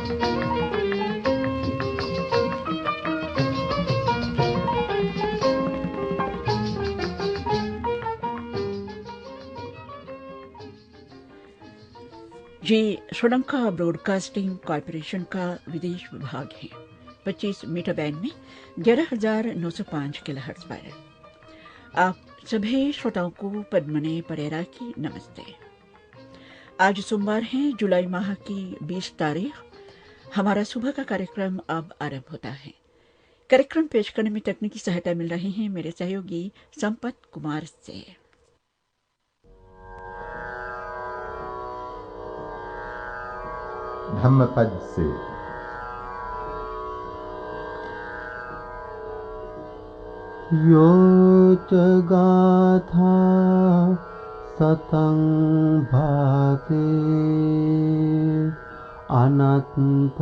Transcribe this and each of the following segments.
ये Sri Lanka broadcasting corporation का विदेश विभाग है। 25 मीटर बैंड में 11,905 किलोहर्ट्ज पर। आप सभी श्रोताओं को पद्मने परेरा की नमस्ते। आज सोमवार है, जुलाई माह की 20 तारीख। हमारा सुबह का कार्यक्रम अब आरंभ होता है। कार्यक्रम पेश करने में तकनीकी सहायता मिल रही है मेरे सहयोगी संपत कुमार से। धम्मपद से यो च गाथा सतं भाते अनंत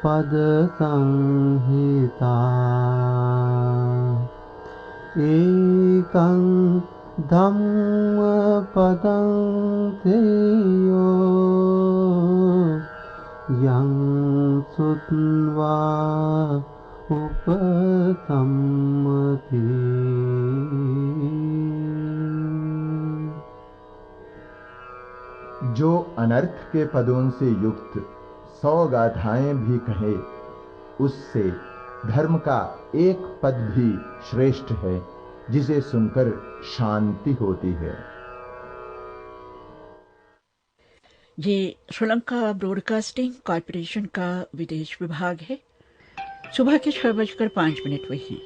पद संहिता एकं धम्मपदं तेयो यं सुत्वा उपसम्मति। जो अनर्थ के पदों से युक्त 100 गाथाएं भी कहे, उससे धर्म का एक पद भी श्रेष्ठ है, जिसे सुनकर शांति होती है। ये श्रीलंका ब्रॉडकास्टिंग कॉरपोरेशन का विदेश विभाग है। सुबह के 6:05 हुए हैं।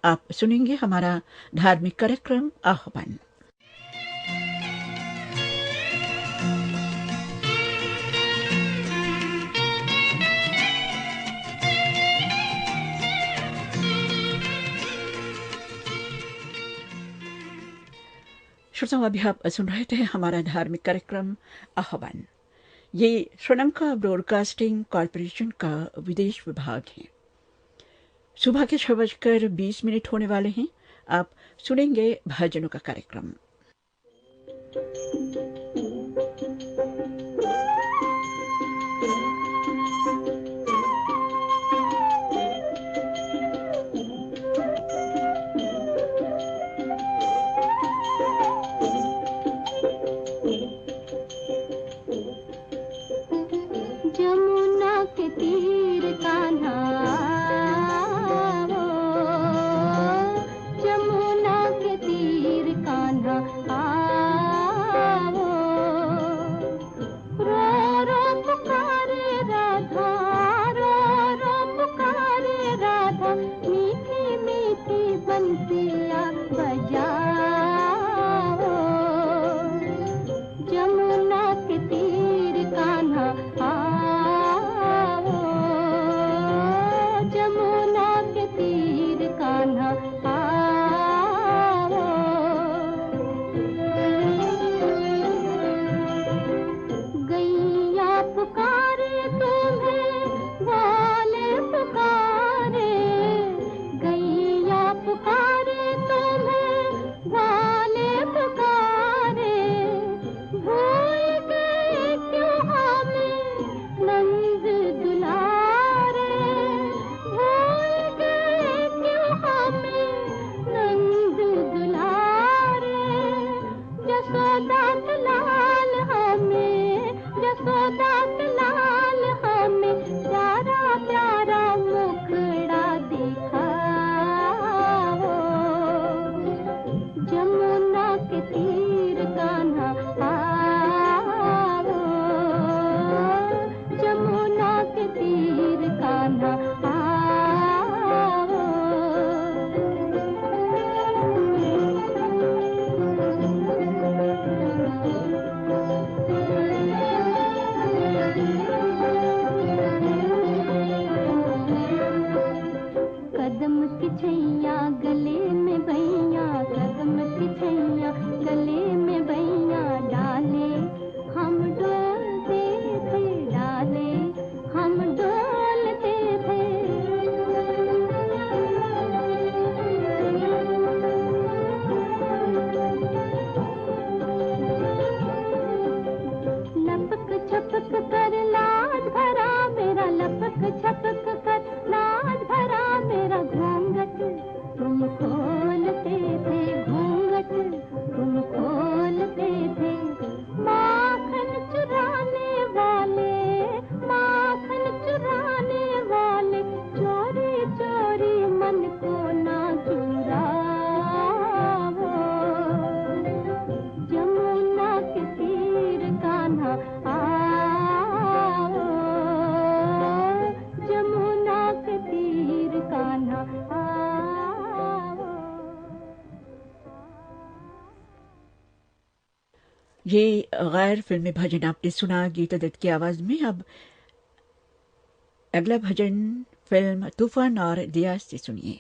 आप सुनेंगे हमारा धार्मिक कार्यक्रम आह्वान। श्रोताओं, अभी आप सुन रहे थे हमारा धार्मिक कार्यक्रम आह्वान। ये श्रीलंका ब्रॉडकास्टिंग कॉरपोरेशन का विदेश विभाग है। सुबह के 6:20 होने वाले हैं। आप सुनेंगे भजनों का कार्यक्रम। जमुना के तीर कान्हा, जमुना के तीर कान्हा ये गैर फिल्मी भजन आपने सुना गीता दत्त की आवाज में। अब अगला भजन फिल्म तूफान और दिया से सुनिए।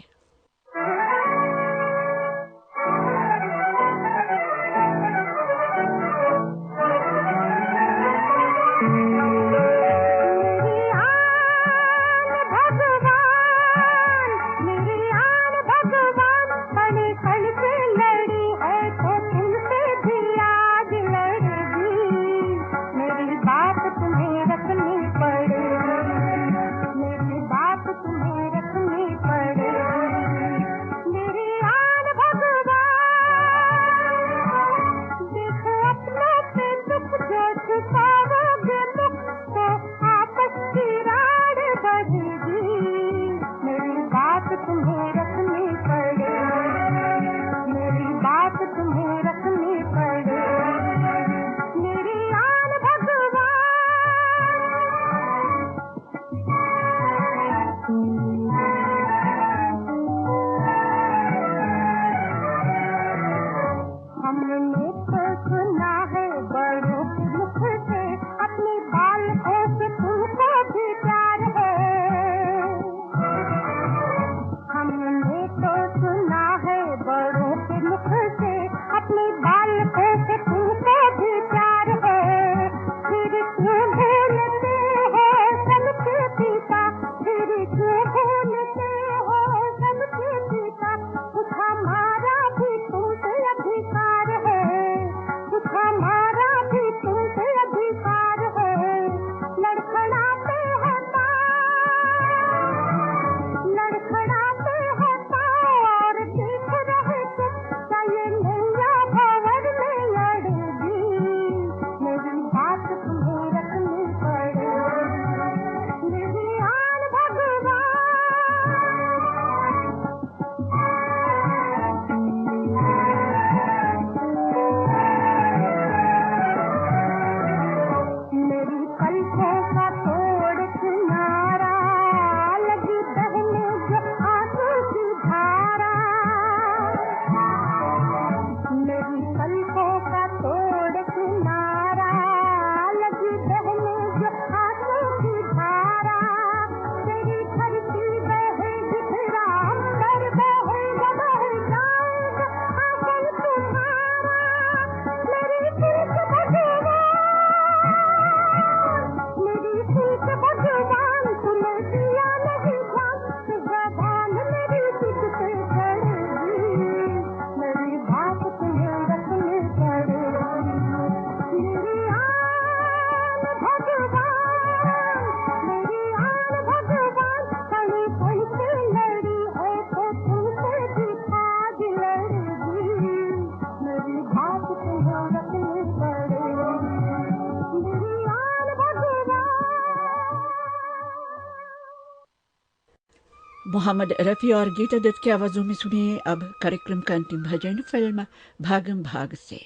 मोहम्मद रफी और गीता दत्त की आवाजों में सुनिए अब कार्यक्रम का अंतिम भजन फिल्म भागम भाग से।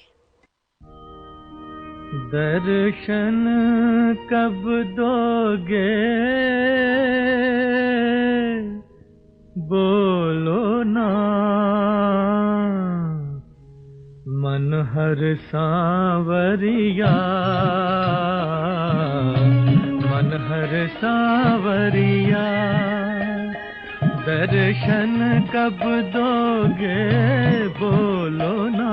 दर्शन कब दोगे बोलो ना, मन हर सांवरिया, मन हर सांवरिया। दर्शन कब दोगे बोलो ना,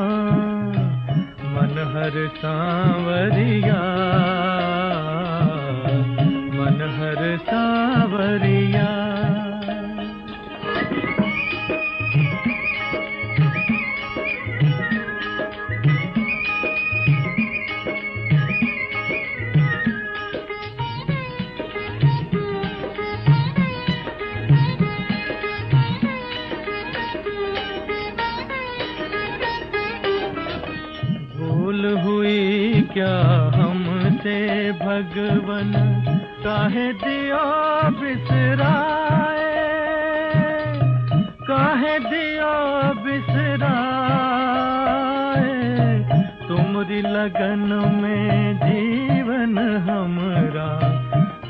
मन हर सांवरिया, मन हर सांवरिया। हुई क्या हमसे भगवन, काहे दियो बिसराए, काहे दियो बिसराए। तुमरी लगन में जीवन हमरा,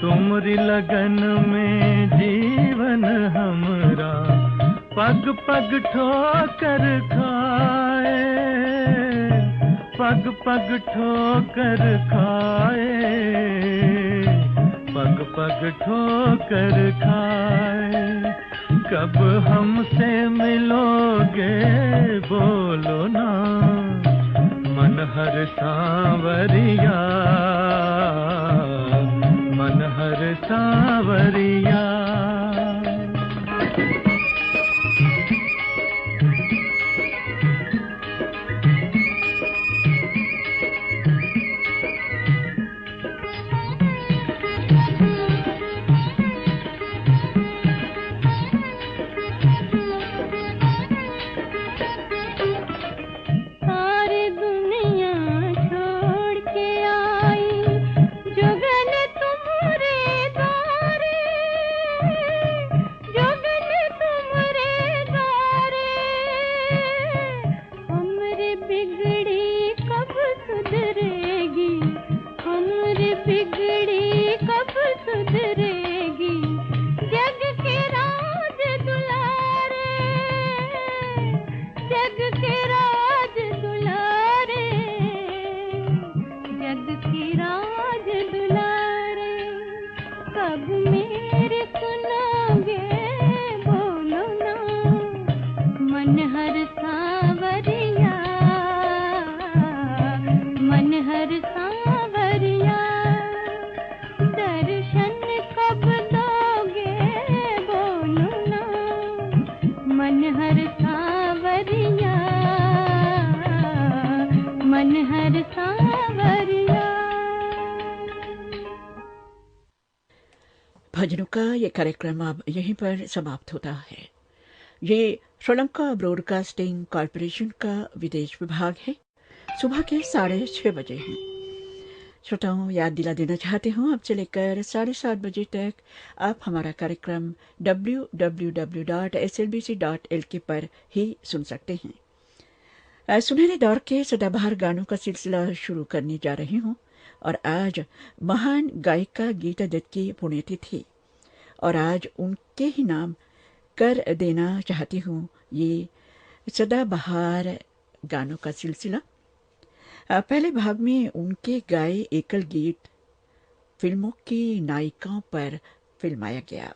तुमरी लगन में जीवन हमरा। पग पग ठोकर खाए, पग पग ठोकर खाए, पग पग ठोकर खाए। कब हमसे मिलोगे बोलो ना, मन हर सांवरिया, मन हर सांवरिया। भजनों का ये कार्यक्रम अब यहीं पर समाप्त होता है। ये श्रीलंका ब्रॉडकास्टिंग कॉरपोरेशन का विदेश विभाग है। सुबह के 6:30 बजे हैं। श्रोताओं, याद दिला देना चाहते हूँ, अब से लेकर 7:30 बजे तक आप हमारा कार्यक्रम www.slbc.lk पर ही सुन सकते हैं। सुनहरे दौर के सदाबहार गानों का सिलसिला शुरू करने जा रही हूँ और आज महान गायिका गीता दत्त की पुण्यतिथि और आज उनके ही नाम कर देना चाहती हूँ ये सदाबहार गानों का सिलसिला। पहले भाग में उनके गाए एकल गीत फिल्मों की नायिकाओं पर फिल्माया गया।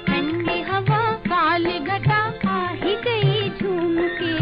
ठंडी हवा काली घटा आ ही गई झूम के,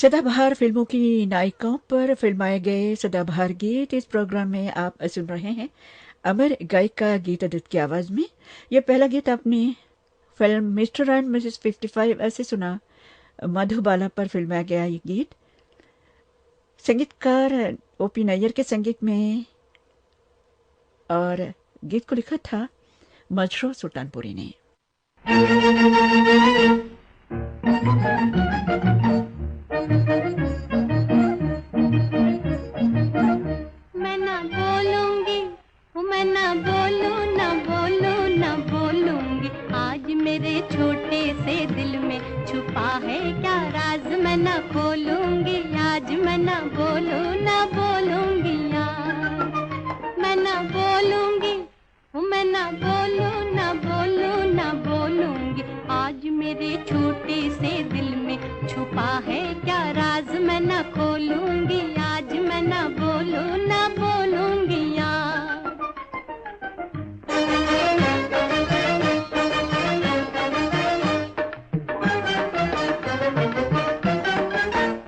सदाबहार फिल्मों की नायिकाओं पर फिल्माए गए सदाबहार गीत इस प्रोग्राम में आप सुन रहे हैं। अमर गायिका गीता दत्त की आवाज में यह पहला गीत आपने फिल्म मिस्टर एंड मिसेस 55 ऐसे सुना। मधुबाला पर फिल्माया गया ये गीत संगीतकार ओपी नैयर के संगीत में, और गीत को लिखा था मजरू सुल्तानपुरी ने। मैं ना बोलूंगी, मैं ना बोलूं, ना बोलूं, ना बोलूंगी। आज मेरे छोटे से दिल में छुपा है क्या राज, मैं ना खोलूंगी। आज मैं ना बोलूं, ना बोलूंगी यार। मैं ना बोलूंगी, मैं ना बोलूं, ना बोलूं, ना बोलूंगी। आज मेरे छोटे से दिल में छुपा है क्या राज, मैं ना खोलूंगी। आज मैं ना बोलूं, ना बोलूंगी यार।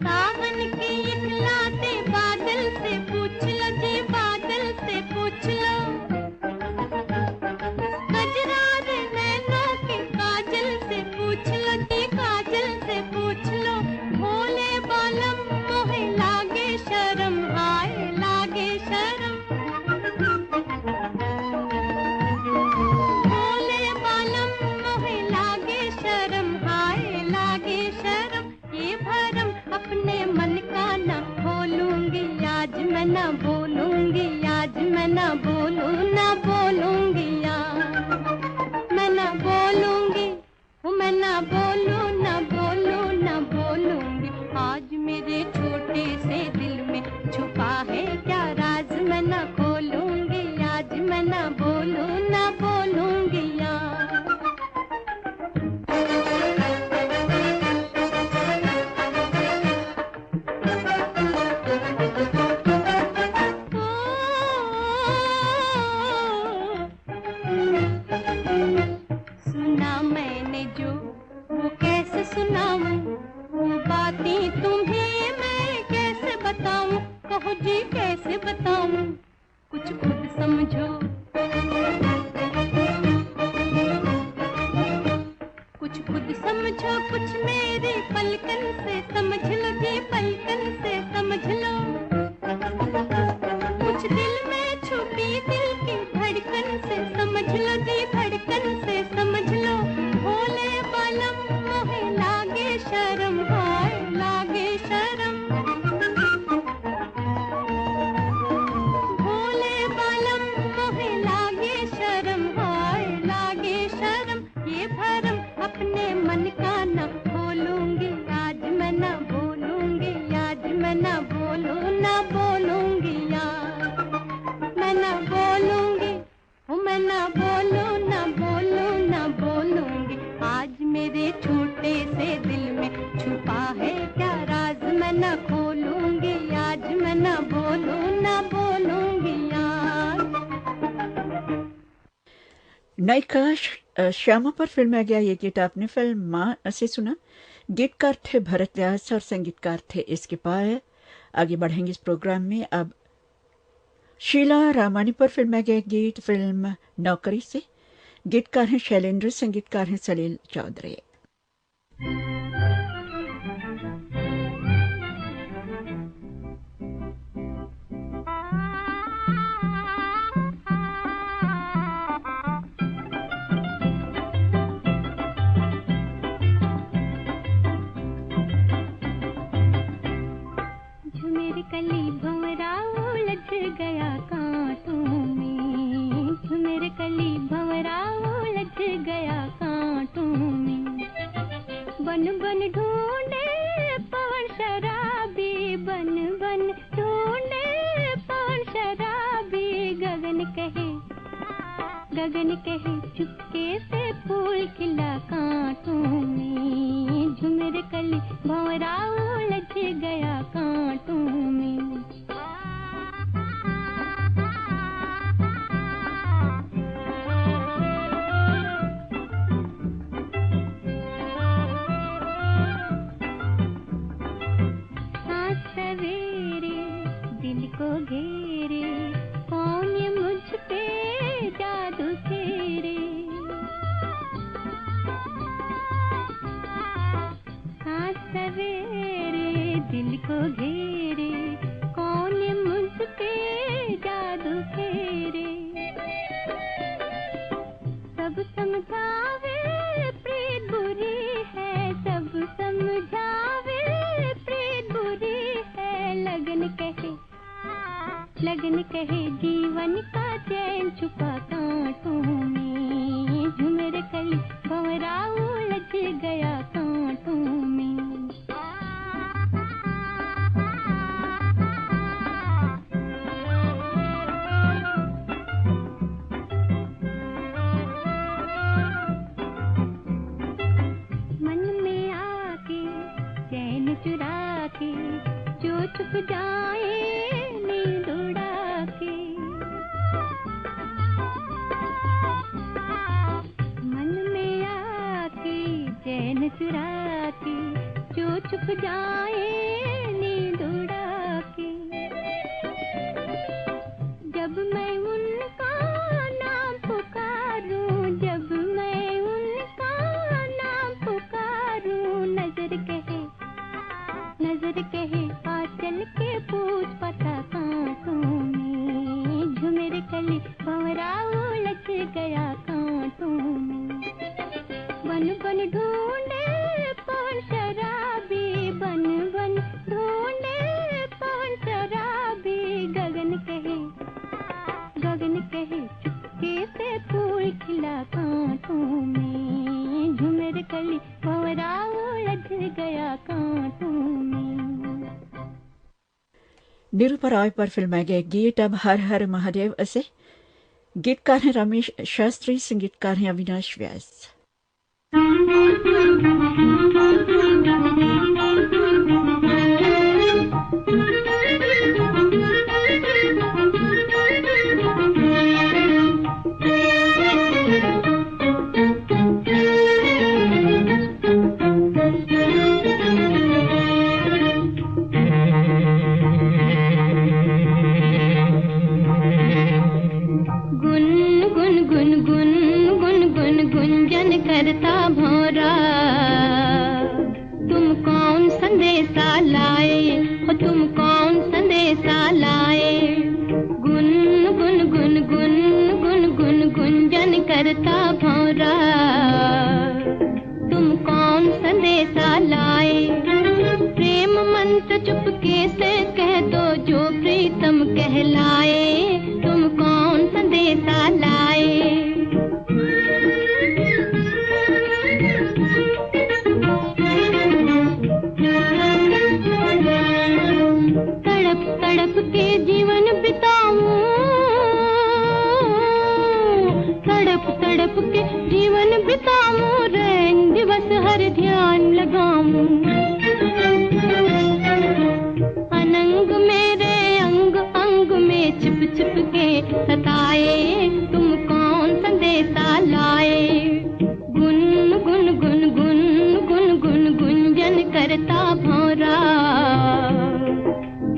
सावन की इखलाते बादल से पूछ लो जी, बादल से पूछ लो। कजरारे नैनों के काजल से पूछ लो जी, काजल से पूछ लो। भोले बालम मोहे लागे शर्म, आए लागे शर्म। भोले बालम मोहे लागे शर्म, आए लागे शर्म। ये भरम अपने मन का ना खोलूंगी। आज मैं ना बोलूंगी, आज मैं ना बोलूं, ना बोलूंगी यार। मैं ना बोलूंगी, मैं ना बोलूं, ना बोलूं, ना बोलूंगी। आज मेरे छोटे से दिल में छुपा है क्या राज, मैं ना खोलूंगी। आज मैं ना बोलूं, ना बोलूंगी यार। सुना मैंने जो वो कैसे सुनाऊं, वो बातें तुम्हें मैं कैसे बताऊं। कहो जी कैसे बताऊं, कुछ खुद समझो। कुछ खुद समझो, कुछ मेरी पलकन से समझ लो जी, पलकन से समझ लो। कुछ दिल में छुपी दिल की धड़कन से समझ लो जी, धड़कन से समझ लो। भोले बालम मोहे लागे शर्म, हाय लागे शर्म। भोले बालम मोहे लागे शर्म, हाय लागे शर्म। ये भरम अपने मन का न खोलूंगी। आज मैं ना बोलूंगी, आज मैं ना बोलूं, ना बोलूंगी यार। मैं ना बोलूंगी, मैं ना बोलूं, ना बोलूं, ना बोलूंगी। आज मेरे छोटे से दिल में छुपा है क्या राज, मैं ना खोलूंगी। आज मैं ना बोलूं, ना बोलूंगी यार। नायिका श्यामा पर फिल्माया गया ये गीत आपने फिल्म मां से सुना। गीतकार थे भरत व्यास और संगीतकार थे इसके पाल। आगे बढ़ेंगे इस प्रोग्राम में। अब शीला रामानी पर फिल्माया गया गीत फिल्म नौकरी से। गीतकार हैं शैलेंद्र, संगीतकार हैं सलील चौधरी। झुमेर कली भंवरा उलझ गया कांटों में। झुमेर कली भंवरा उलझ गया कांटों में। बन बन ढूंढे पवन शराबी, बन बन ढूंढे पवन शराबी। गगन कहे चुपके से फूल खिला कांटों में। झुमेर कली भंवरा उलझ गया कांटों में। को घेरे, कौन ये मुझ पे जादू फेरे। सांस सवेरे दिल को घेरे, कौन ये मुझ पे जादू फेरे। सब समझावे प्रीत बुरी है, सब समझावे प्रीत बुरी है। लगन कहे जीवन का चैन छुपा कांटों में, झुमर कली भंवरा उलझ गया कांटों में। मन में आके चैन चुरा के, जो छुप जाए नींद उड़ा के। मन में आके चैन चुरा के, जो छुप जाए नींद उड़ा के। जब मैं उनका नाम पुकारूं, जब मैं उनका नाम पुकारूं, नजर कहे आंचल के पूछ पता कांटों में, झुमर कली भंवरा उलझ गया कांटों में। बन बन ढूंढे पवन शराबी, बन बन ढूंढे पवन शराबी। गगन कहे चुपके से फूल खिला कांटों में, झुमर कली भंवरा उलझ गया कांटों में। निरूपा रॉय पर फिल्माए गए गीत अब हर हर महादेव असे। गीतकार हैं रमेश शास्त्री, संगीतकार हैं अविनाश व्यास। करता भौरा, तुम कौन संदेशा लाए हो, तुम कौन संदेशा लाए। गुन गुन गुन गुन गुन गुन गुंजन करता भौरा, तुम कौन संदेशा लाए। प्रेम मंत्र चुपके से कह दो जो प्रीतम कहलाए, तुम कौन संदेशा लाए। तड़प के जीवन बिताऊं, तड़प के जीवन बिताऊं, रैन दिवस हर ध्यान लगाऊं। अनंग मेरे अंग अंग में छिप छिप के सताए, तुम कौन संदेशा लाए। गुन गुन गुन गुन गुन गुन गुंजन करता भौरा,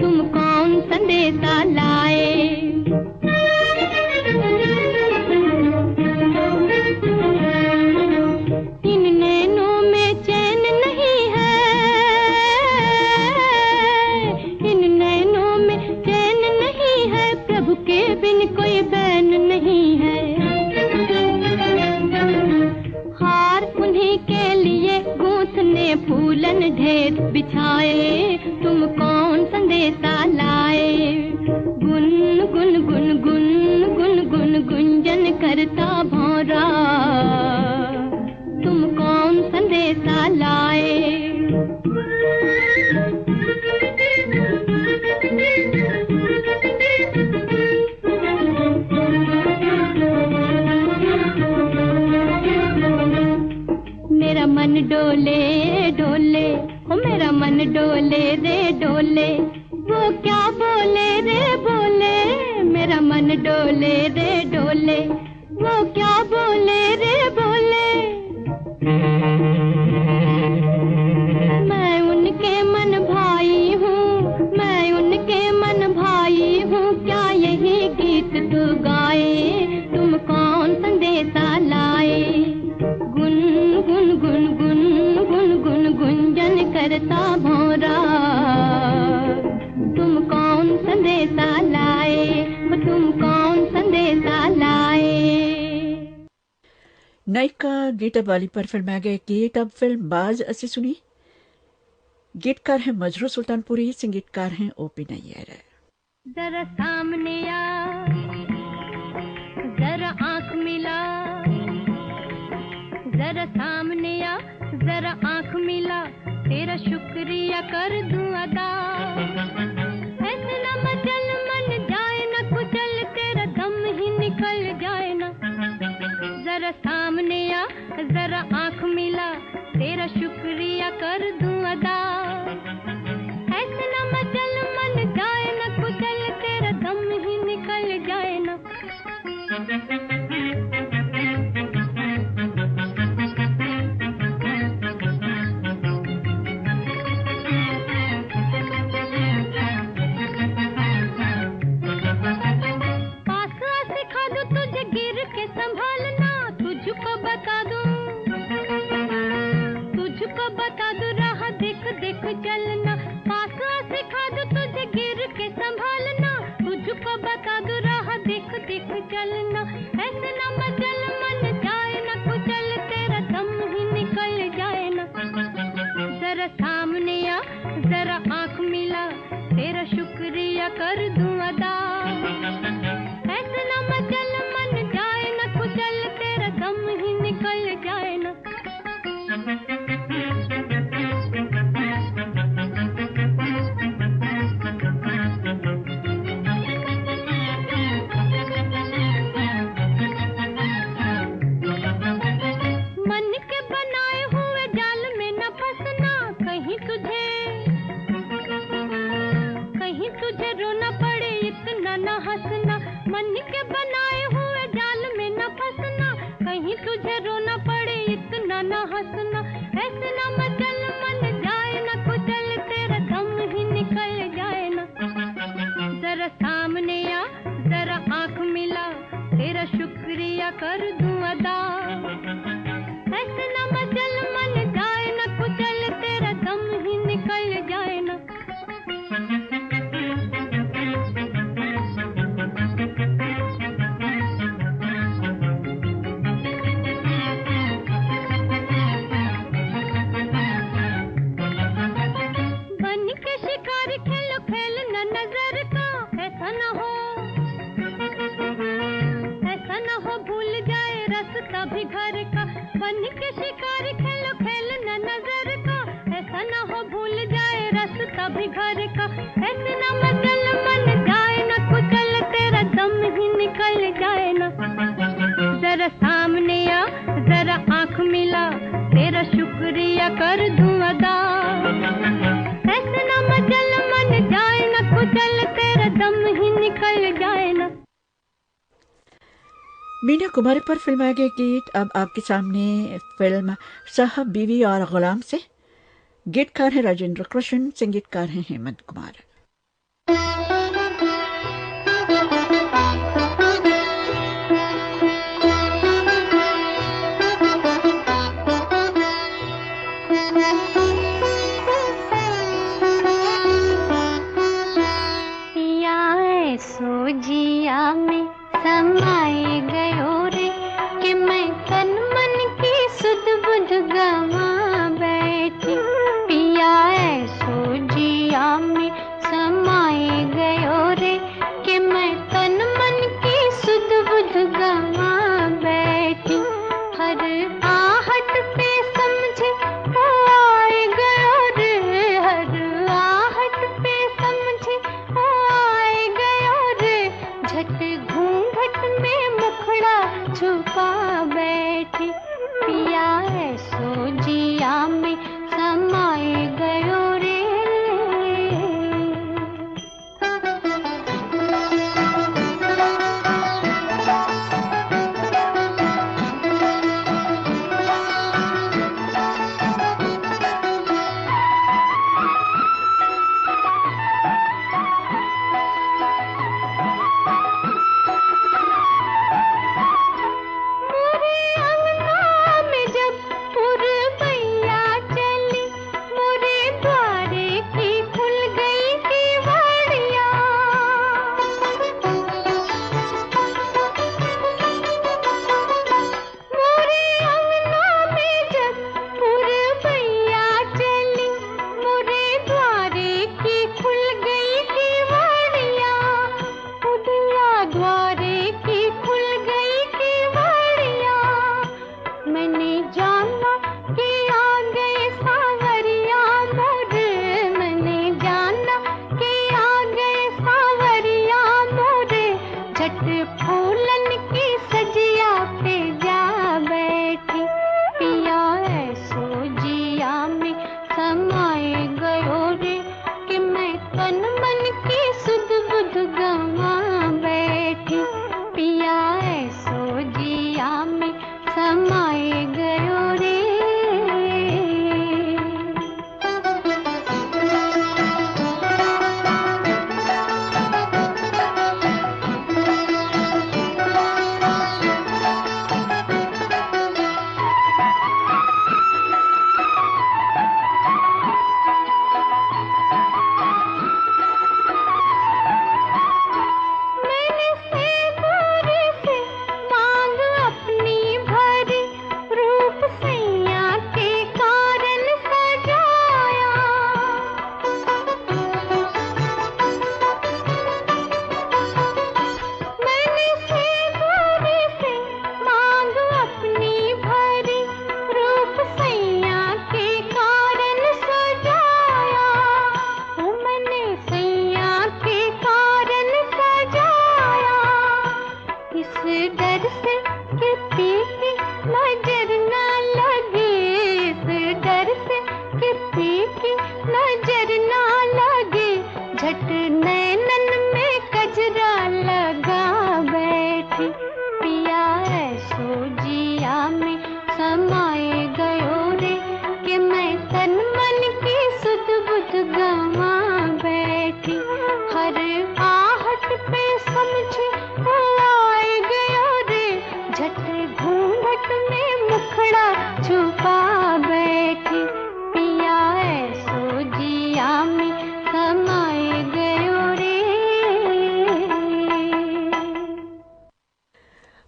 तुम कौन संदेशा लाए। इन नैनों में चैन नहीं है, इन नैनों में चैन नहीं है, प्रभु के बिन कोई बैन नहीं है। हार उन्हीं के लिए गूंथने फूलन ढेर बिछाए, तुम कौन संदेशा लाए। गुन गुन गुन गुन गुन गुन गुंजन करता भौरा, तुम कौन संदेशा लाए। मेरा मन डोले डोले, ओ मेरा मन डोले रे डोले, वो क्या बोले रे बोले। मेरा मन डोले रे डोले, वो क्या बोले रे बोले। मैं उनके मन भाई हूँ, मैं उनके मन भाई नायिका गीता बाली पर फिल्माया गया गीत। अब फिल्म बाज असे सुनी। गीतकार हैं मजरू सुल्तानपुरी, संगीतकार हैं ओपी नैयर। जरा सामने आ, जरा आंख मिला, जरा सामने आ, जरा आंख मिला, तेरा शुक्रिया कर दूं अदा। ऐसे न मचल मन जाए न कुचल, तेरा दम ही निकल जाए ना। जरा सामने आ, जरा आंख मिला, तेरा शुक्रिया कर दूं अदा। ऐसे न मचल मन जाए न कुचल, तेरा दम ही निकल जाए ना। संभालना तुझको बता दूं, तुझको बता दूं, राह देख देख चलना। पास सिखा दूं तुझे गिर के संभालना, तुझको बता दूं, राह देख देख चलना। ऐसे न मचल मन जाए न कुचल, तेरा दम ही निकल जाए ना। जरा सामने आ, जरा आंख मिला, तेरा शुक्रिया कर दूं अदा। ऐसे न मचल मन जाए न कुचल, तेरा दम ही निकल जाए ना। मन के बनाए हुए जाल में न फंसना, कहीं तुझे रोना पड़े इतना न हंसना। मन के बनाए हुए जाल में न फंसना, कहीं तुझे रोना पड़े इतना न हंसना। ऐसे न मचल मन जाए न कुचल, तेरा दम ही निकल जाए ना। जरा सामने आ, जरा आंख मिला, तेरा शुक्रिया कर दूं अदा। ऐसे न मचल मन जाए न कुचल, तेरा दम ही निकल जाए ना। भी घर का बन के शिकारी, खेलो खेल न नजर का। ऐसा न हो भूल जाए रास्ता भी घर का। ऐसे न मचल मन जाए न कुचल, तेरा दम ही निकल जाए ना। जरा सामने आ, जरा आंख मिला, तेरा शुक्रिया कर दूं अदा। ऐसे न मचल मन जाए न कुचल, तेरा दम ही निकल जाए ना। मीना कुमारी पर फिल्माया गया गीत। अब आपके सामने फिल्म साहब बीवी और गुलाम से। गीतकार हैं राजेंद्र कृष्ण, संगीतकार हैं हेमंत कुमार। पिया सो जिया में समाए गयो रे, कि मैं तन मन की सुध बुध गवा बैठी। पिया सो जिया में समाए गयो रे, कि मैं तन मन की सुध बुध गवा बैठी। हर आहट पे समझे वो आए गयो रे, हर आहट पे समझे वो आए गयो रे। झट घूंघट में मुखड़ा छुपा बैठी। पिया सो जिया में समाए गयो रे। मोरे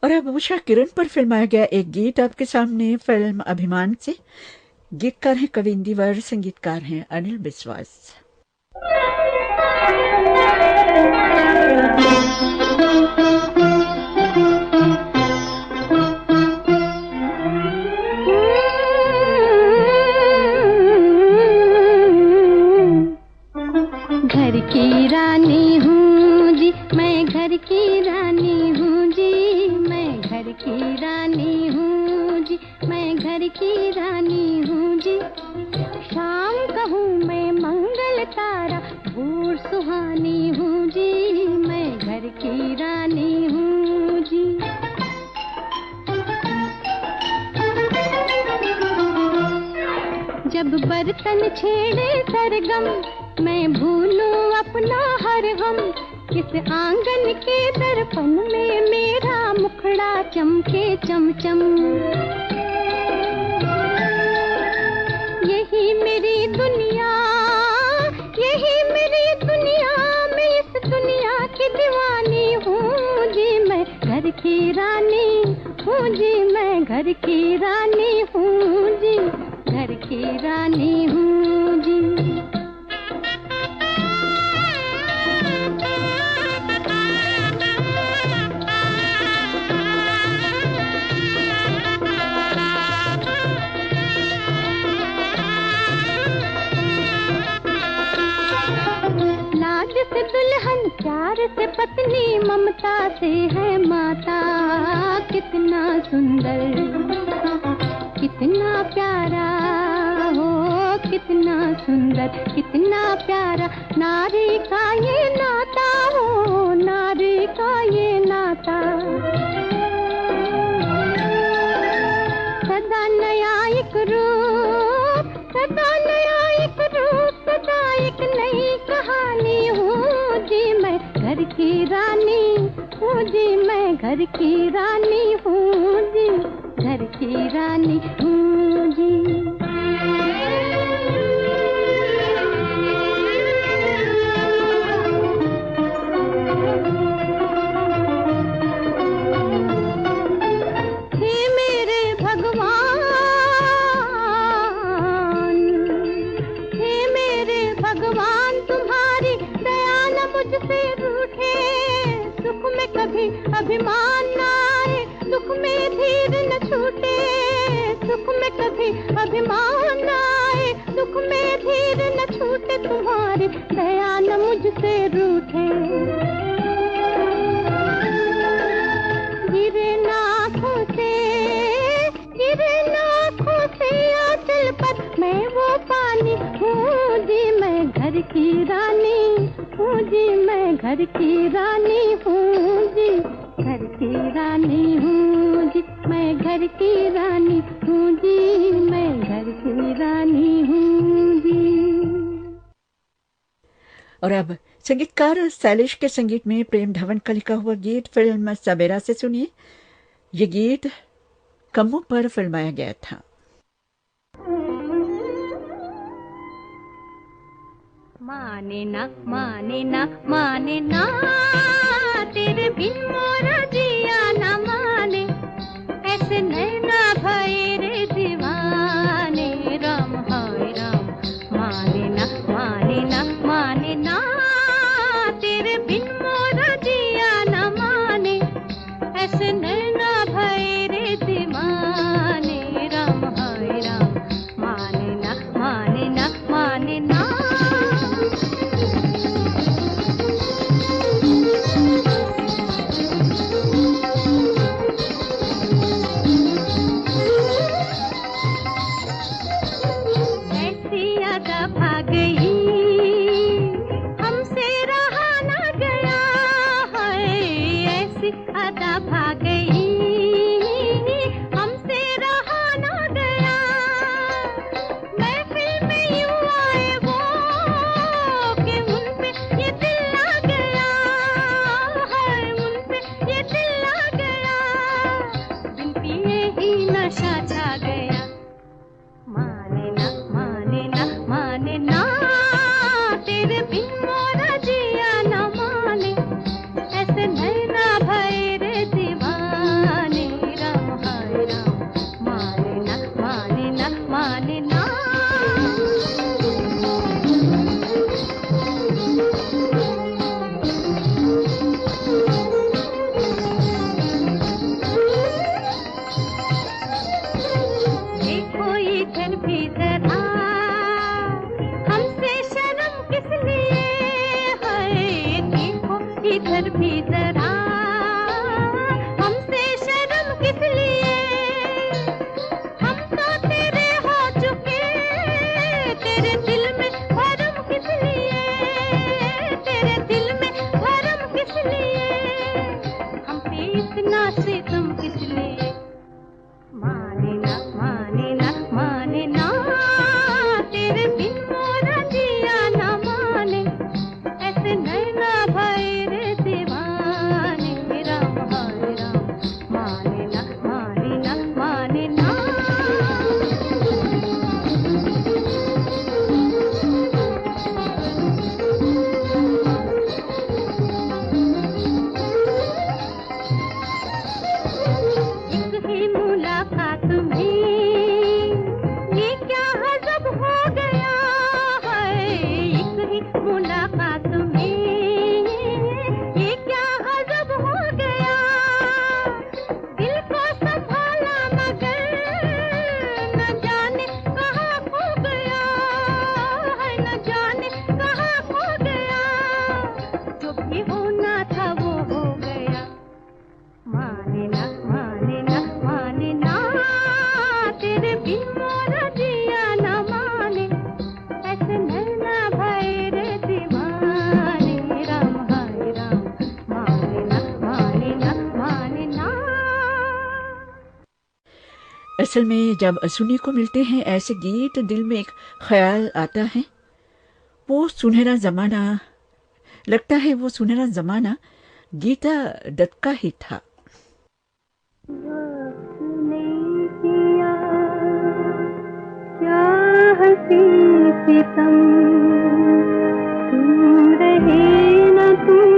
और अब उषा किरण पर फिल्माया गया एक गीत आपके सामने, फिल्म अभिमान से। गीतकार हैं कवि इंदिवर, संगीतकार हैं अनिल विश्वास। घर की रानी हूँ जी, मैं घर की रानी हूँ जी, मैं घर की रानी हूँ जी, मैं घर की रानी हूँ जी। शाम कहूँ मैं मंगल तारा, भोर सुहानी हूँ जी, मैं घर की रानी हूँ जी। जब बर्तन छेड़े सरगम, मैं भूलूं अपना हर गम, किस आंगन के दर्पण में मेरा मुखड़ा चमके चमचम। यही मेरी दुनिया, यही मेरी दुनिया, मैं इस दुनिया की दीवानी हूँ जी, मैं घर की रानी हूँ जी, मैं घर की रानी हूँ जी, घर की रानी हूँ जी। से दुल्हन, प्यार से पत्नी, ममता से है माता। कितना सुंदर, कितना प्यारा हो, कितना सुंदर, कितना प्यारा नारी का ये नाता हो, नारी का ये नाता। सदा नया एक रूप, सदा नया एक रूप, सदा एक नई कहानी हूँ जी, मैं घर की रानी हूँ जी, मैं घर की रानी हूँ जी, घर की रानी हूँ जी। अभिमान न आए, दुख में धीर न छूटे, सुख में कभी अभिमान न आए, दुख में धीर न छूटे, तुम्हारी दया न मुझसे रूठे। गिरे नाखों से, गिरे नाखों से आंचल पर मैं वो पानी हूँ जी, मैं घर की रानी हूँ जी, मैं घर की रानी हूँ जी, घर की रानी हूँ जी, मैं घर की रानी हूँ जी, मैं घर की रानी हूँ जी। और अब संगीतकार शैलेश के संगीत में प्रेम धवन का लिखा हुआ गीत फिल्म सवेरा से सुनिए। ये गीत कम्मों पर फिल्माया गया था। माने ना, माने ना, माने ना, तेरे बिन मोरा जिया ना माने, ऐसे नैना भये रे दीवाने, राम हाय राम। माने ना, माने ना, माने ना, तेरे बिन मोरा जिया ना माने, ऐसे नैना भये रे दीवाने, राम हाय राम। माने ना, माने ना, माने ना। ऐसे नैना भय रे दीवाने। डरा, हमसे शर्म किस लिए, हम तो तेरे हो चुके, तेरे दिल में भरम किस लिए, तेरे दिल में भरम किस लिए, हम पे इतना सितम किस लिए। माने ना माने ना माने ना, तेरे बिन मोरा जिया ना माने, ऐसे नैना भरे रे दीवाने, राम हरे राम। माने ना माने ना माने ना। एक ही मुलाकात में ये क्या गजब हो गया है, एक ही मुलाकात में ये क्या गजब हो गया, दिल को संभाला मगर न जाने कहाँ खो गया है, न जाने कहाँ खो गया, जो भी होना था वो हो गया। माने ना माने ना माने ना, तेरे बिन मोरा जिया ना माने, ऐसे नैना भरे रे दीवाने, राम हरे राम। माने ना माने ना माने ना। असल में जब सुनी को मिलते हैं ऐसे गीत, दिल में एक ख्याल आता है, वो सुनहरा जमाना, लगता है वो सुनहरा जमाना गीता दत्त का ही था। वक्त ने किया क्या हंसी सितम, तुम रहे न तुम,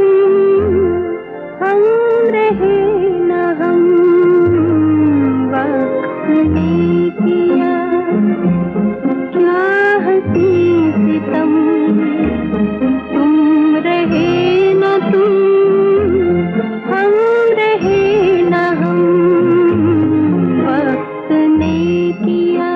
हम रहे न हम, वक्त ने किया क्या हंसी सितम, तुम रहे न तुम, हम रहे न हम, वक्त ने किया।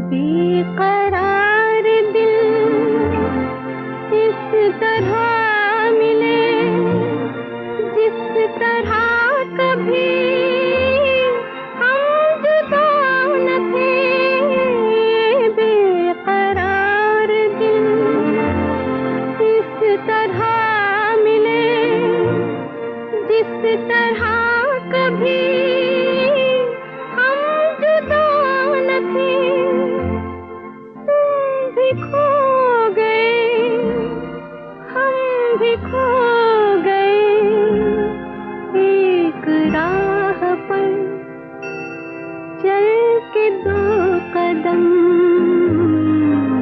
बेकरार दिल इस तरह मिले, जिस तरह कभी हम जुदा न थे, बेकरार दिल इस तरह मिले, जिस तरह कभी हम जुदा न थे, तुम भी खो गए, हम भी खो गए, एक राह पर चल के दो कदम,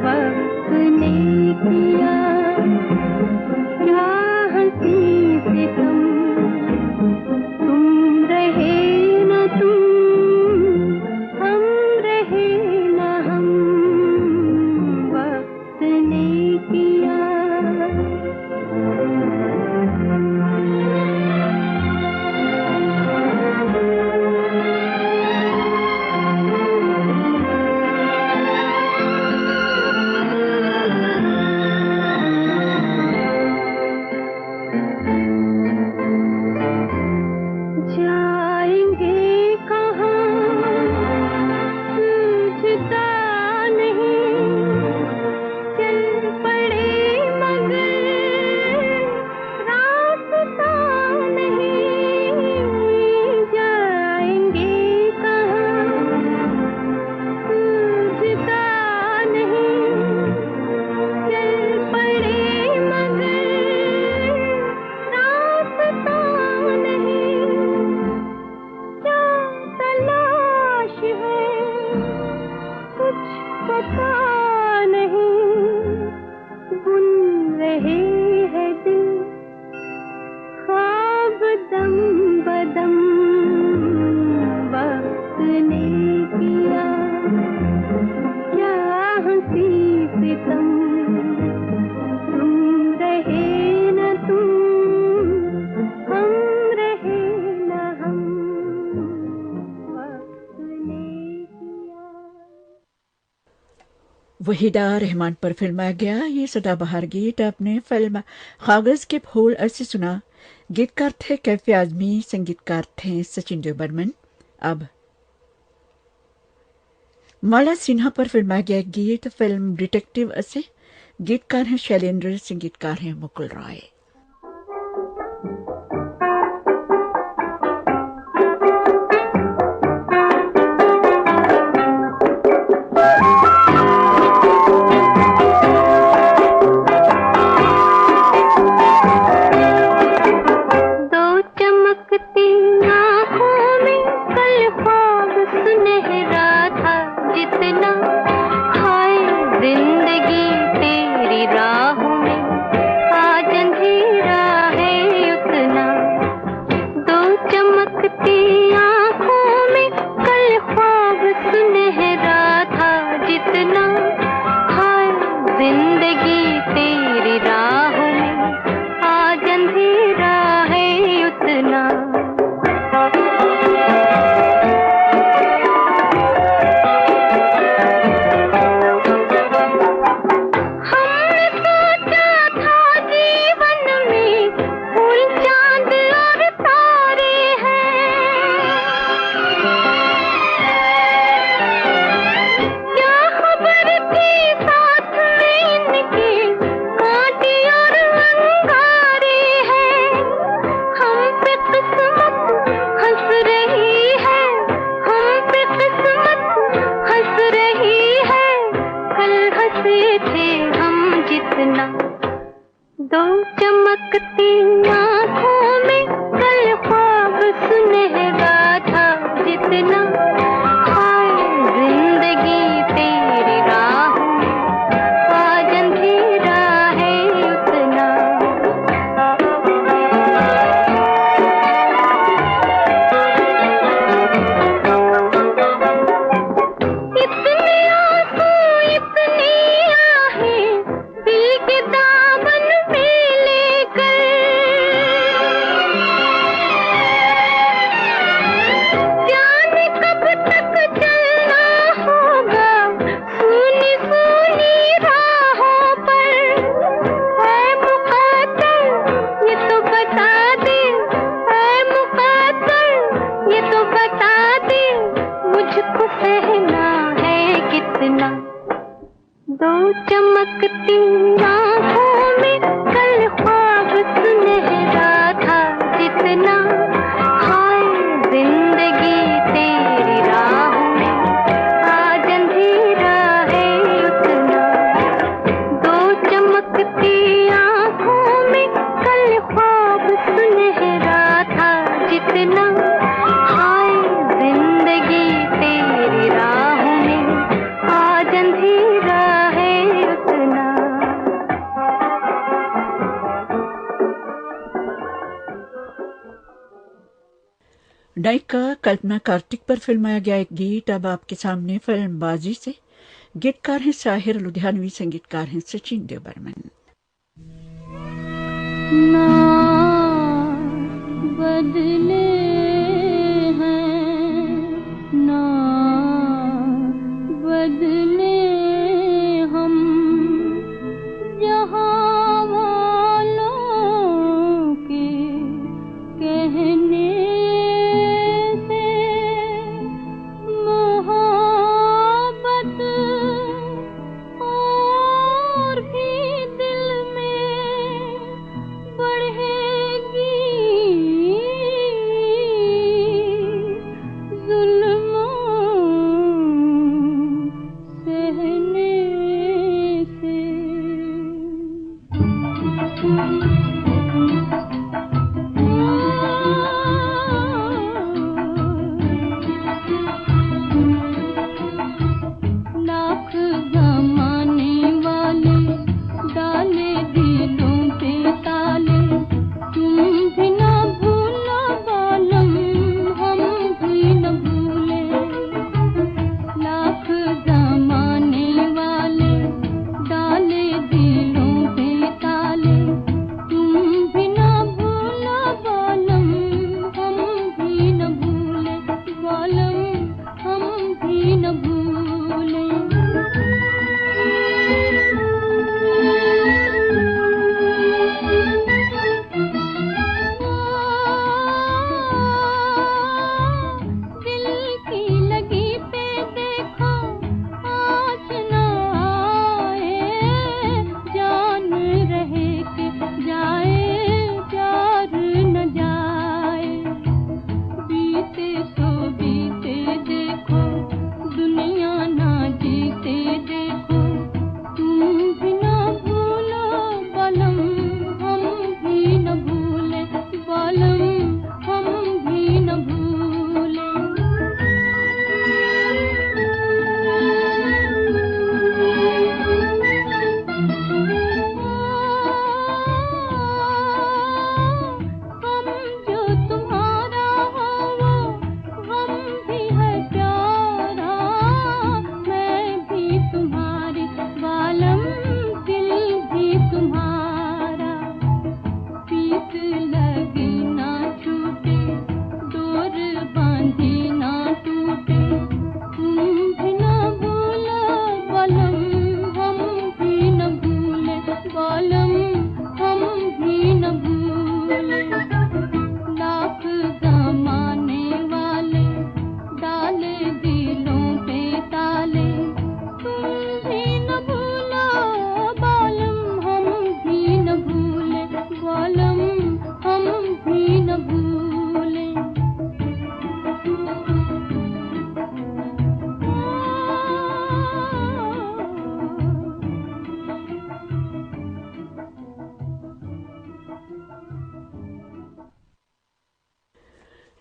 वक्त ने किया क्या हंसी सितम, तुम रहे न तुम, हम रहे न हम, वक्त ने किया। जाएंगे कहाँ सूझता नहीं, चल पड़े मगर वहीदा रहमान पर फिल्माया गया ये सदाबहार गीत आपने फिल्म कागज के फूल से सुना। गीतकार थे कैफे आजमी, संगीतकार थे सचिन देव बर्मन। अब माला सिन्हा पर फिल्माया गया गीत फिल्म डिटेक्टिव से। गीतकार हैं शैलेंद्र, संगीतकार हैं मुकुल रॉय। नायिका कल्पना कार्तिक पर फिल्माया गया एक गीत अब आपके सामने फिल्म बाजी से। गीतकार हैं साहिर लुधियानवी, संगीतकार हैं सचिन देव बर्मन। ना बदले हैं ना बदले हम जहाँ वालों के कहने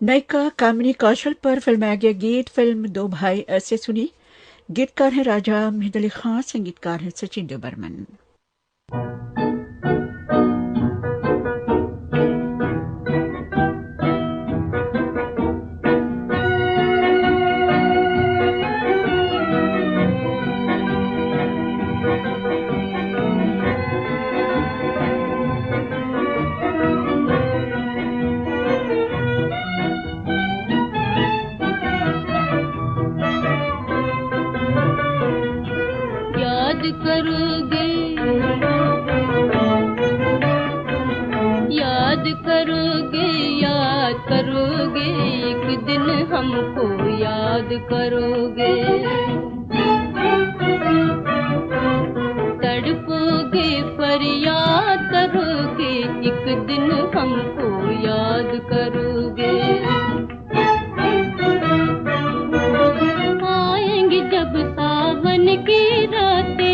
नायिका कामिनी कौशल पर फिल्माया गया गीत फिल्म दो भाई से सुनी। गीतकार हैं राजा मेहंदी अली खां, संगीतकार हैं सचिन देव बर्मन। हमको याद करोगे, तड़पोगे फरियाद करोगे, एक दिन हमको याद करोगे। आएंगी जब सावन की रातें,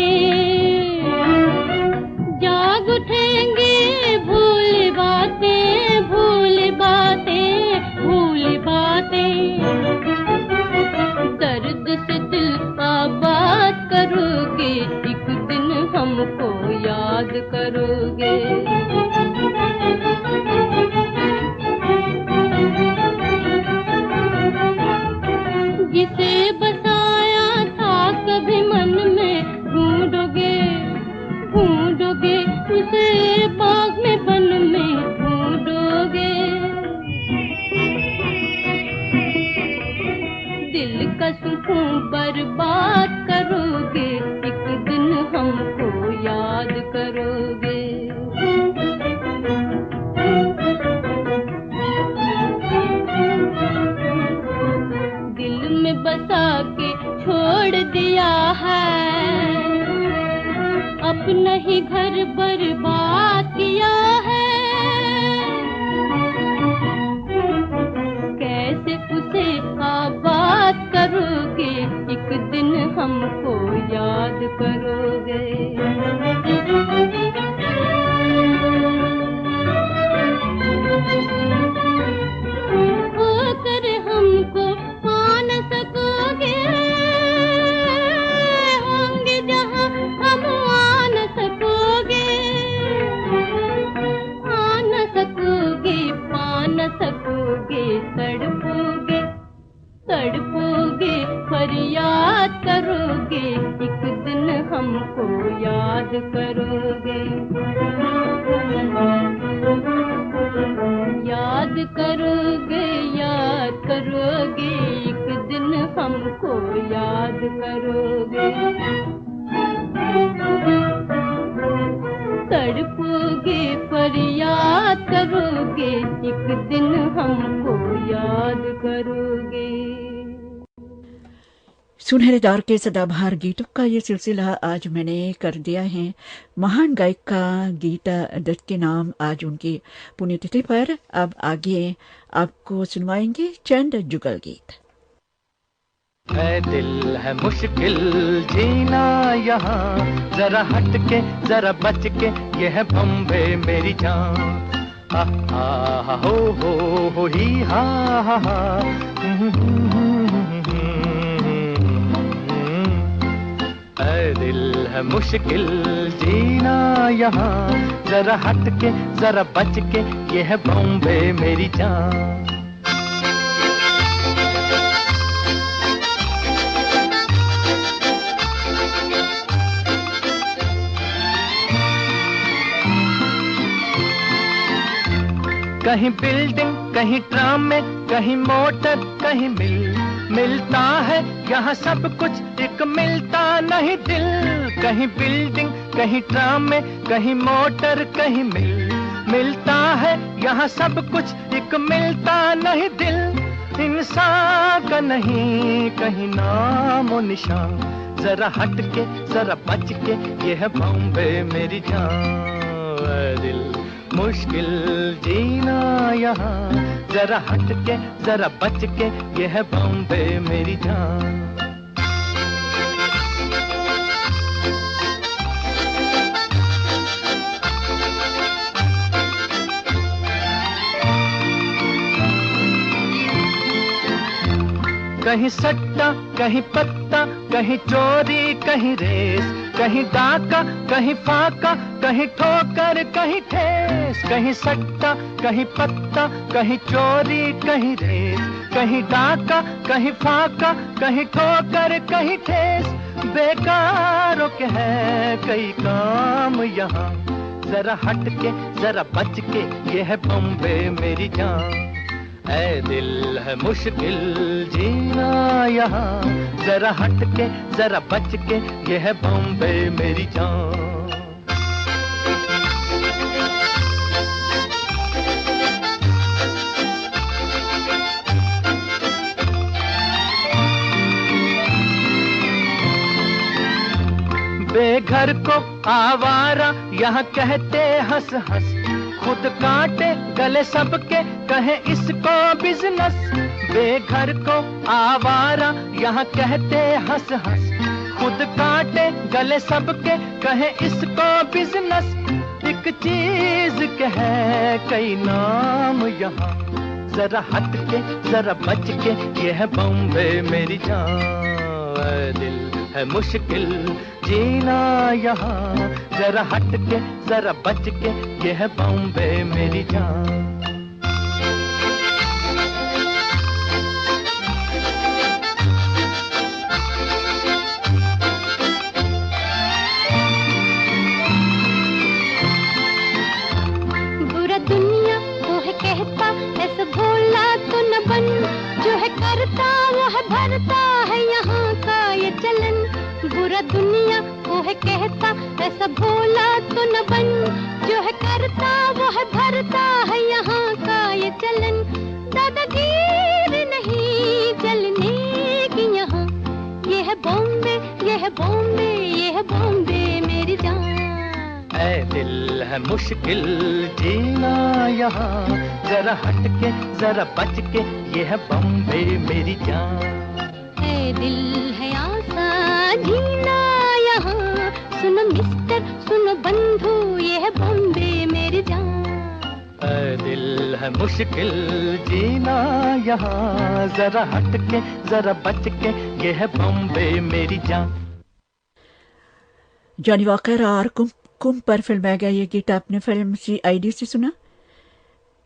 जाग उठेंगे भूल बातें, भूल बातें, भूल बातें। दर्द से दिल का बात करोगे, एक दिन हमको याद करोगे। जिसे बसाया था कभी मन में ढूंढोगे, ढूंढोगे उसे बाग में बन में ढूंढोगे। दिल का सुकून बर्बाद करोगे, एक दिन हमको याद करोगे। दिल में बसा के छोड़ दिया है, अपना ही घर बर्बाद किया है। कैसे उसे आबाद करोगे, एक दिन हमको याद करोगे। होकर हमको पा न सकोगे, होंगे जहाँ हम आ न सकोगे, आ न सकोगे, पा न सकोगे। तड़पोगे, तड़पोगे फरियाद करोगे, एक दिन हमको याद करोगे। याद करोगे, याद करोगे, एक दिन हमको याद करोगे। तड़पोगे फरियाद करोगे, एक दिन हमको याद करोगे। सुनहरे दौर के सदाबहार गीतों का ये सिलसिला आज मैंने कर दिया है। महान गायिका गीता दत्त के नाम आज उनकी पुण्यतिथि पर। अब आगे आपको सुनवाएंगे चंद जुगल गीत। है दिल है मुश्किल जीना यहाँ, जरा हट के जरा बच के, ये है बम्बे मेरी जान। हा हा हो ही हा हा। है दिल है मुश्किल जीना यहाँ, जरा हट के जरा बच के, ये है बॉम्बे मेरी जान। कहीं बिल्डिंग कहीं ट्राम में, कहीं मोटर कहीं मिलता है यहाँ सब कुछ, एक मिलता नहीं दिल। कहीं बिल्डिंग कहीं ट्राम में, कहीं मोटर कहीं मिलता है यहाँ सब कुछ, एक मिलता नहीं दिल। इंसान का नहीं कहीं नाम और निशान, जरा हट के जरा बच के, ये है बॉम्बे मेरी जान। दिल मुश्किल जीना यहाँ, जरा हट के जरा बच के, ये है बॉम्बे मेरी जान। कहीं सट्टा कहीं पत्ता, कहीं चोरी कहीं रेस, कहीं डाका कहीं फाका, कहीं ठोकर कहीं ठेस। कहीं सट्टा कहीं पत्ता, कहीं चोरी कहीं रेस, कहीं डाका कहीं फाका, कहीं ठोकर कहीं ठेस। बेकारों के है कई काम यहाँ, जरा हट के जरा बच के, ये है बॉम्बे मेरी जान। ऐ दिल है मुश्किल जीना यहाँ, जरा हट के जरा बच के, ये है बॉम्बे मेरी जान। बेघर को आवारा यहाँ कहते हंस हंस, खुद काटे गले सबके कहे इसको बिजनेस। बेघर को आवारा यहाँ कहते हंस हंस, खुद काटे गले सबके कहे इसको बिजनेस। एक चीज के है कई नाम यहाँ, जरा हट के जरा बच के, ये है बॉम्बे मेरी जान। दिल है मुश्किल जीना यहाँ, जरा हट के जरा बच के, ये है बॉम्बे मेरी जान। बुरा दुनिया वो है कहता, ऐसा भोला तो न बन, जो है करता वो है भरता है यहाँ का ये चलन। बुरा दुनिया वो है कहता, ऐसा भोला तो न बन, जो है करता वो है भरता है यहाँ का ये चलन। दादागीर नहीं चलने की यहाँ, ये है बॉम्बे, ये है बॉम्बे, ये है बॉम्बे मेरी जान। ऐ दिल है मुश्किल जीना यहाँ, जरा हट के जरा बच के, ये है बॉम्बे मेरी जान। ऐ दिल है आसान जीना यहाँ, सुनो मिस्टर सुनो बंधु, ये है बॉम्बे मेरी जान। ऐ दिल है मुश्किल जीना यहाँ, जरा हट के जरा बच के, ये है बॉम्बे मेरी जान। जॉनी वॉकर और कुम पर फिल्माया गया ये गीत आपने फिल्म CID से सुना।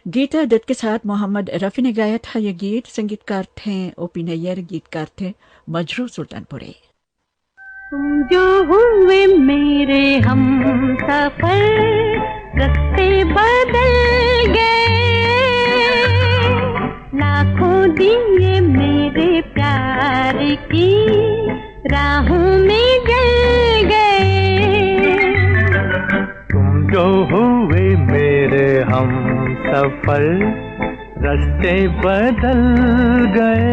गीता दत्त के साथ मोहम्मद रफी ने गाया था ये गीत। संगीतकार थे OP नैयर, गीतकार थे मजरू सुल्तानपुरी। तुम जो हुए मेरे हम सफर, रास्ते बदल गए, लाखों दिए मेरे प्यार की राहों में जल गए। तुम जो हुए मेरे हम सफर, रास्ते बदल गए,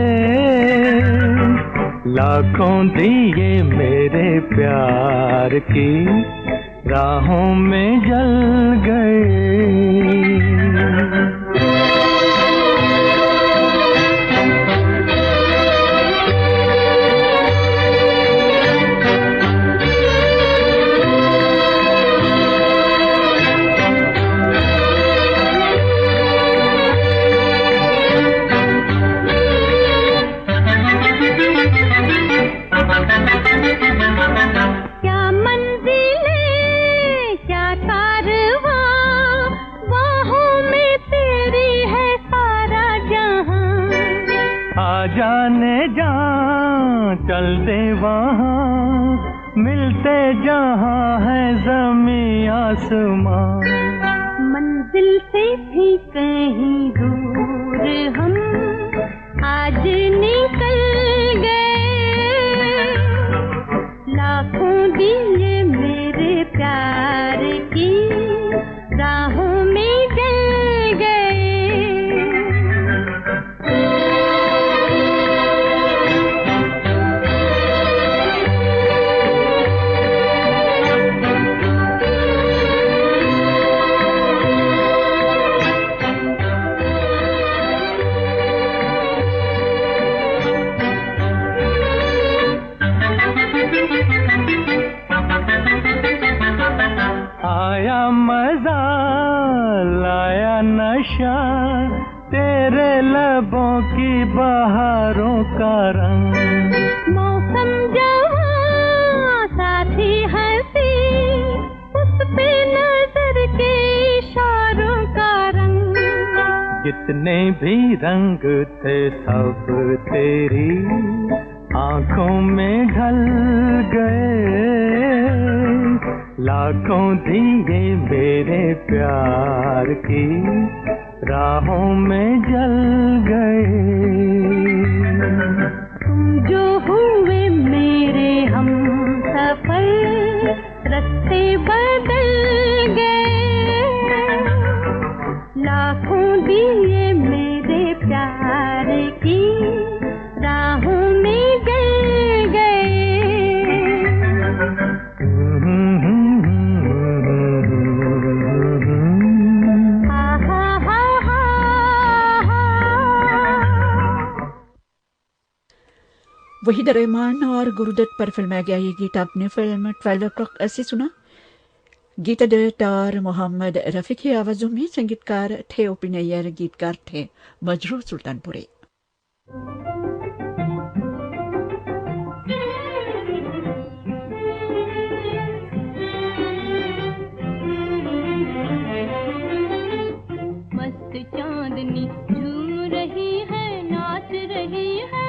लाखों दिए मेरे प्यार की राहों में जल गए। जाने जा चल दे वहाँ, मिलते जहाँ है ज़मीं आसमां। मंजिल से भी कहीं दूर हम आज निकल गए, लाखों दिए मेरे प्यार की राहों में जल गए। तेरे लबों की बहारों का रंग। मौसम जवां साथी हंसी, उस पे नजर के इशारों का रंग। जितने भी रंग थे सब तेरी आंखों में ढल गए, लाखों दिए मेरे प्यार की राहों में जल गए। तुम जो हुए मेरे हम सफर, रास्ते बदल गए, लाखों दिए मेरे प्यार की राहों में जल गए। वहीद रहमान और गुरुदत्त पर फिल्माया गया ये गीत आपने फिल्म 12 o'clock ऐसे सुना। गीत दत्त और मोहम्मद रफी की आवाजों में संगीतकार थे ओपी नैयर, गीतकार थे मजरूह सुल्तानपुरी। मस्त चांदनी झूम रही है, नाच रही है,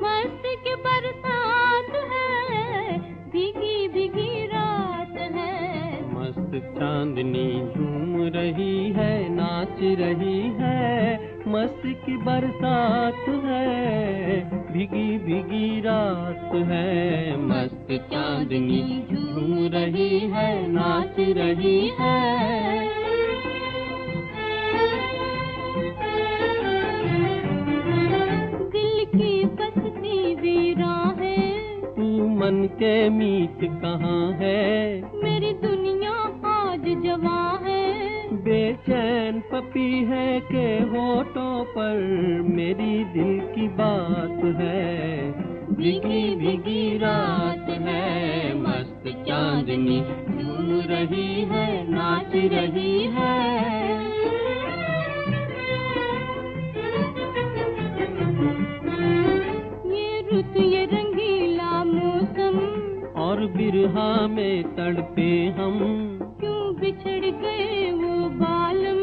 मस्त की बरसात है, भीगी भीगी रात है। मस्त चांदनी झूम रही है, नाच रही है, मस्त की बरसात है, भीगी भीगी रात है। मस्त चांदनी झूम रही है, नाच रही है। दिल की बसती वीरां है, तू मन के मीत कहाँ है, मेरी दुनिया आज जवां है। बेचैन पपी है के होठों पर मेरी दिल की बात है, भीगी भीगी रात है। मस्त चांदनी झूम रही है, नाच रही है। ये रुत ये रंगीला मौसम, और बिरहा में तड़पे हम, क्यों बिछड़ गए वो बालम।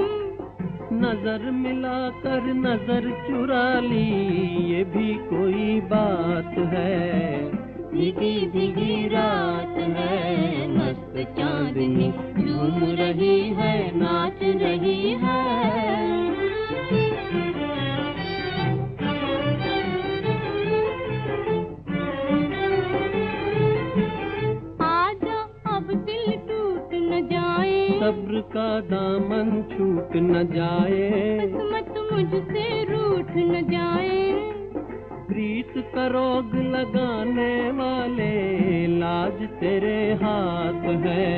नजर मिलाकर नजर चुरा ली, ये भी कोई बात है, भीगी भीगी रात है। मस्त चांदनी झूम रही है, नाच रही है। सब्र का दामन छूट न जाए, किस्मत मुझसे रूठ न जाए। प्रीत का रोग लगाने वाले लाज तेरे हाथ है,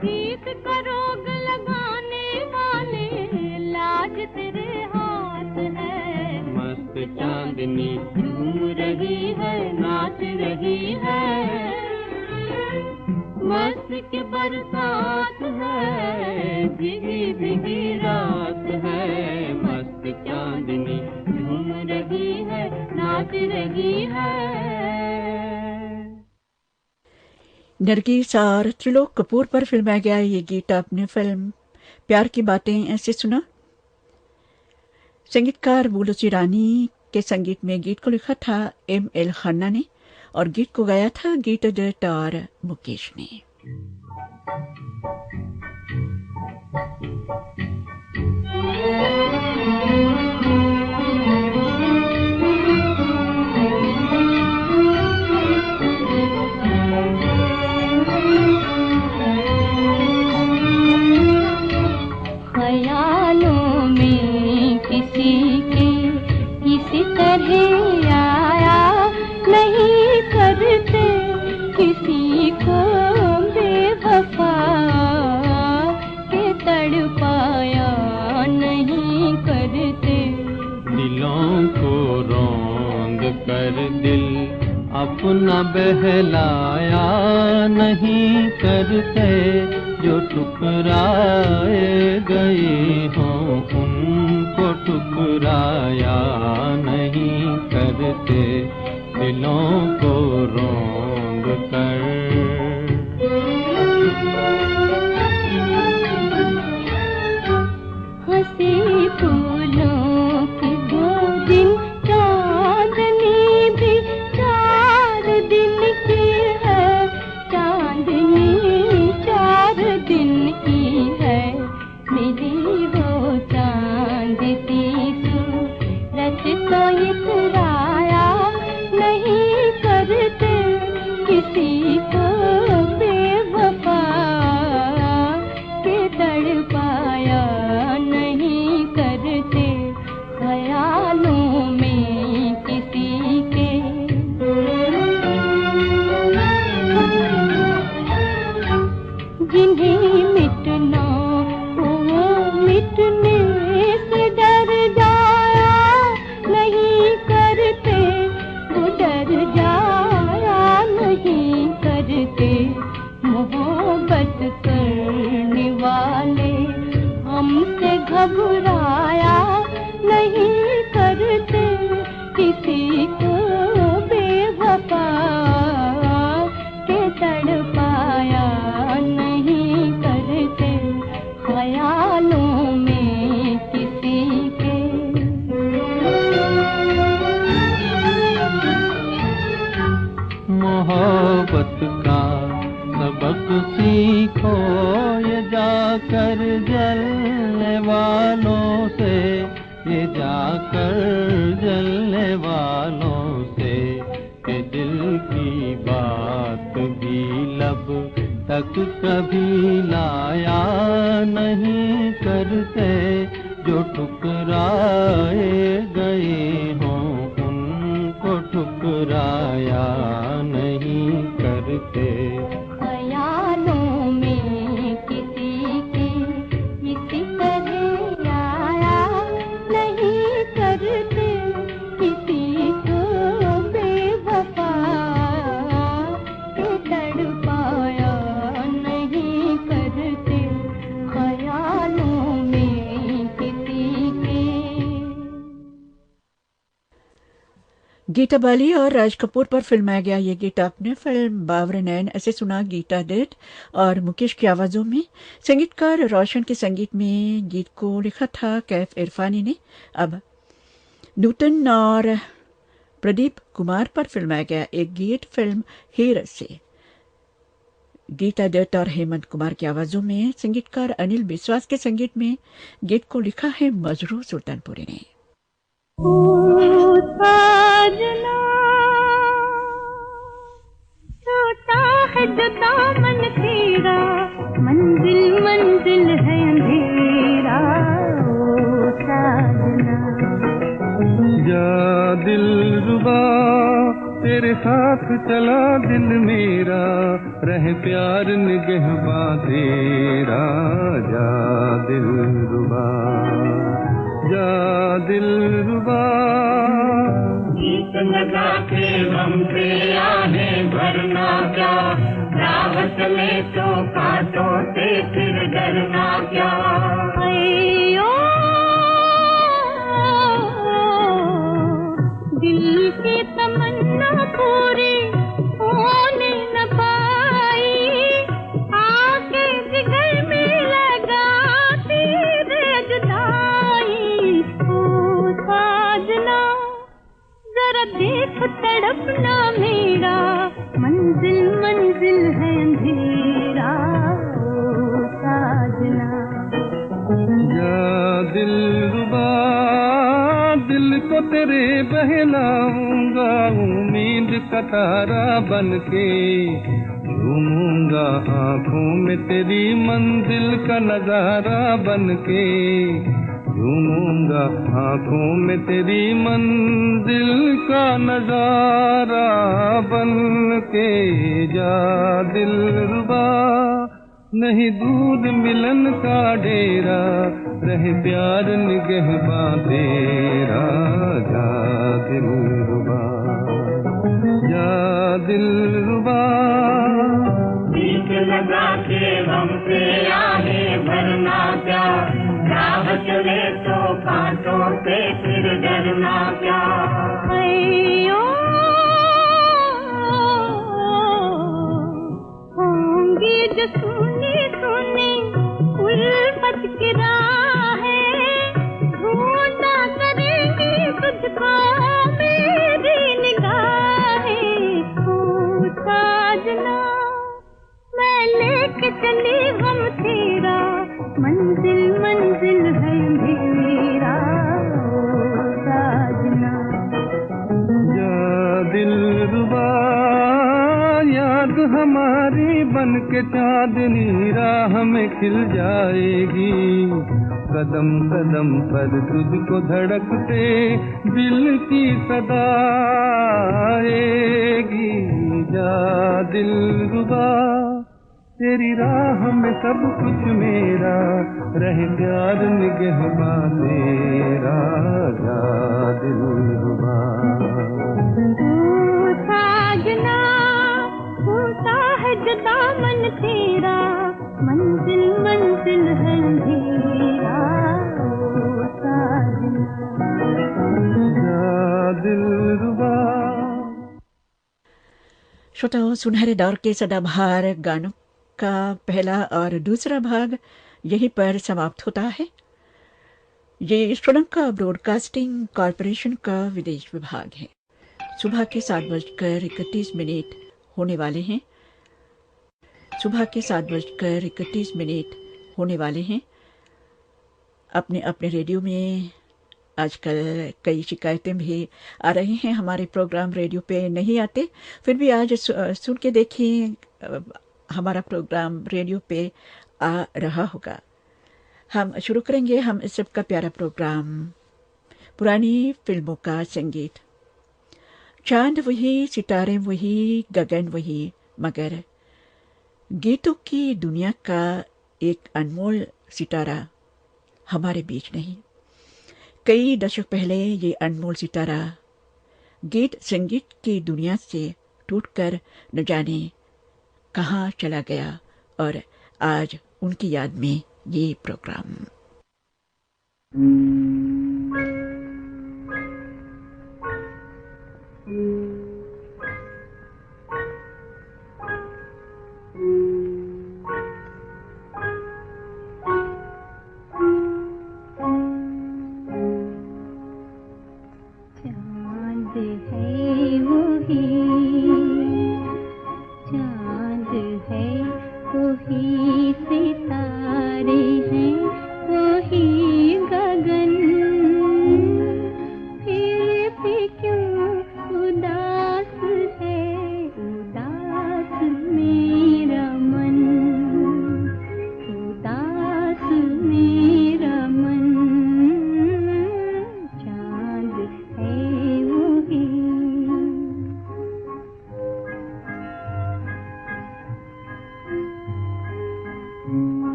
प्रीत का रोग लगाने वाले लाज तेरे हाथ है। मस्त चांदनी झूम रही है, नाच रही है। मस्त की बरसात है, भीगी भीगी रात है। मस्त चांदनी झूम रही है, नाच रही है। नरगिस और त्रिलोक कपूर पर फिल्माया गया ये गीत आपने फिल्म प्यार की बातें ऐसे सुना। संगीतकार बुलुची रानी के संगीत में गीत को लिखा था M.L. खन्ना ने और गीत को गाया था गीत दत्त और मुकेश ने। ख्यालों में किसी के इसी तरह आया नहीं करते, किसी को बेवफा के तड़पाया नहीं करते। दिलों को रौंद कर दिल अपना बहलाया नहीं करते, जो टुकराए गए हों उनको टुकराया फूलों को रौंद कर। हंसी फूलों के 2 दिन, चांदनी भी 4 दिन की है, चांदनी 4 दिन की है। मेरी वो चांद सी सूरत तो इतराया नहीं करते किसी को बेवफा के तड़पाया नहीं करते ख्यालों में किसी के। जिन्हें मिटना वो मिटने से डर जाया नहीं करते, वो डर जाया नहीं करते। मोहब्बत करने वाले हमसे घबराया नहीं करते किसी को बेवफा के तड़पाया नहीं करते ख्यालों में किसी के। मोहब्बत का सबक सीखो ये जाकर जलने वालों से, ये जाकर जलने वालों से, कि दिल की बात भी लब तक कभी लाया नहीं करते। जो ठुकराए गए हों उनको ठुकराया नहीं करते। ख्यालों में किसी के इसी तरह आया नहीं करते किसी को बेवफा के तड़पाया नहीं करते ख्यालों में किसी के। गीता बाली और राज कपूर पर फिल्माया गया ये गीत आपने फिल्म बावरे नैन ऐसे सुना गीता दत्त और मुकेश की आवाजों में। संगीतकार रोशन के संगीत में गीत को लिखा था कैफ इरफानी ने। अब नूतन और प्रदीप कुमार पर फिल्माया गया एक गीत फिल्म हीर से। गीता दत्त और हेमंत कुमार की आवाजों में, संगीतकार अनिल विश्वास के संगीत में गीत को लिखा है मजरू सुल्तानपुरी ने। साजना छोटा है जो दामन तेरा, मंजिल मंजिल है अंधेरा। ओ साजना जा दिल रुबा तेरे साथ चला दिल मेरा, रहे प्यार निगहबा तेरा। जा दिल रुबा जा दिल रुबा। गीत लगा के हम पे आहें भरना क्या, राह चले तो कांटों से फिर डरना क्या। अयो दिल की तमन्ना पूरी होने न पाई, आके जिगर में लगाती रे जुदाई। ओ साजना जरा देख तड़पना मेरा, मंजिल मंजिल है अंधेरा। ओ साजना जा दिल रुबा दिल को तेरे बहलाऊंगा, उम्मीद का तारा बनके घूमूंगा आँखों में तेरी मंजिल का नजारा बनके। झूमूंगा आँखों में तेरी मंजिल का नजारा बनके। जा दिल रुबा नहीं दूर मिलन का डेरा, रहे प्यार निगहबा तेरा। जा दिल रुबा जा दिल रुबा। गीत लगा के हम पे आहें भरना क्या, राह चले तो कांटों से फिर डरना क्या। अयो जो सुनी सुनी उल्फत की राह है, ढूंढा करेंगी तुझको मेरी निगाहें। ओ साजना मैं लेके चली हम तेरा, मंजिल मंजिल है मेरा। ओ साजना जा दिलरुबा याद हमारी बन के चांदनी राह में खिल जाएगी, कदम कदम पर तुझको धड़कते दिल की सदा आएगी। जा दिलरुबा तेरी राह में सब कुछ मेरा, रहे प्यार निगहबां तेरा। जा दिलरुबा साजना होता है जो दामन तेरा, मंजिल मंजिल है अंधेरा। ओ साजना जा दिलरुबा। श्रोताओं, सुनहरे दौर के सदाबहार गानों का पहला और दूसरा भाग यहीं पर समाप्त होता है। ये श्रीलंका ब्रॉडकास्टिंग कॉरपोरेशन का विदेश विभाग है। सुबह के 7:31 होने वाले हैं। सुबह के 7:31 होने वाले हैं। अपने अपने रेडियो में आजकल कई शिकायतें भी आ रही हैं, हमारे प्रोग्राम रेडियो पे नहीं आते। फिर भी आज सुन के देखिए, हमारा प्रोग्राम रेडियो पे आ रहा होगा। हम शुरू करेंगे हम इस सब का प्यारा प्रोग्राम पुरानी फिल्मों का संगीत। चांद वही, सितारे वही, गगन वही, मगर गीतों की दुनिया का एक अनमोल सितारा हमारे बीच नहीं। कई दशक पहले ये अनमोल सितारा गीत संगीत की दुनिया से टूटकर न जाने कहाँ चला गया, और आज उनकी याद में ये प्रोग्राम। सितारे हैं वही गगन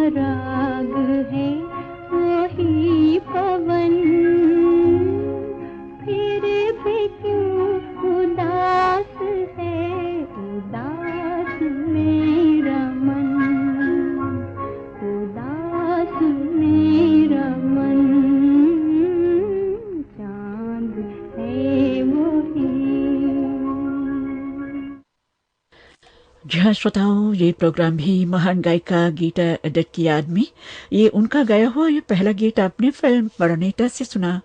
राग है वही पवन, फिर भी क्यों उदास है, उदास मेरा मन, उदास मेरा मन, चांद है वही। जी हाँ श्रोताओं, ये प्रोग्राम भी महान गायिका गीता दत्त की याद में, ये उनका गाया हुआ ये पहला गीत आपने फिल्म मरणीता से सुना।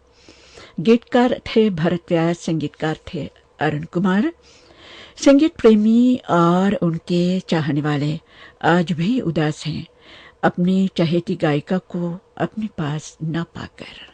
गीतकार थे भरत व्यास, संगीतकार थे अरुण कुमार। संगीत प्रेमी और उनके चाहने वाले आज भी उदास हैं अपनी चहेती गायिका को अपने पास न पाकर।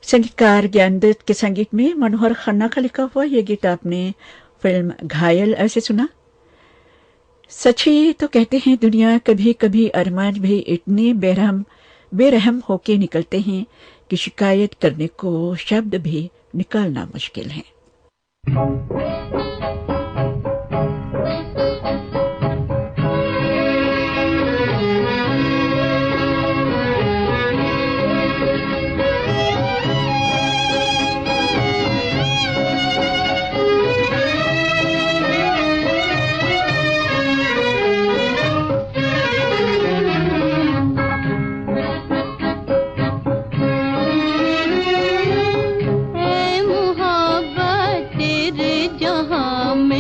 संगीतकार ज्ञानदत्त के संगीत में मनोहर खन्ना का लिखा हुआ यह गीत आपने फिल्म घायल ऐसे सुना। सच ही तो कहते हैं दुनिया, कभी कभी अरमान भी इतने बेरहम होके निकलते हैं कि शिकायत करने को शब्द भी निकालना मुश्किल है। जहां में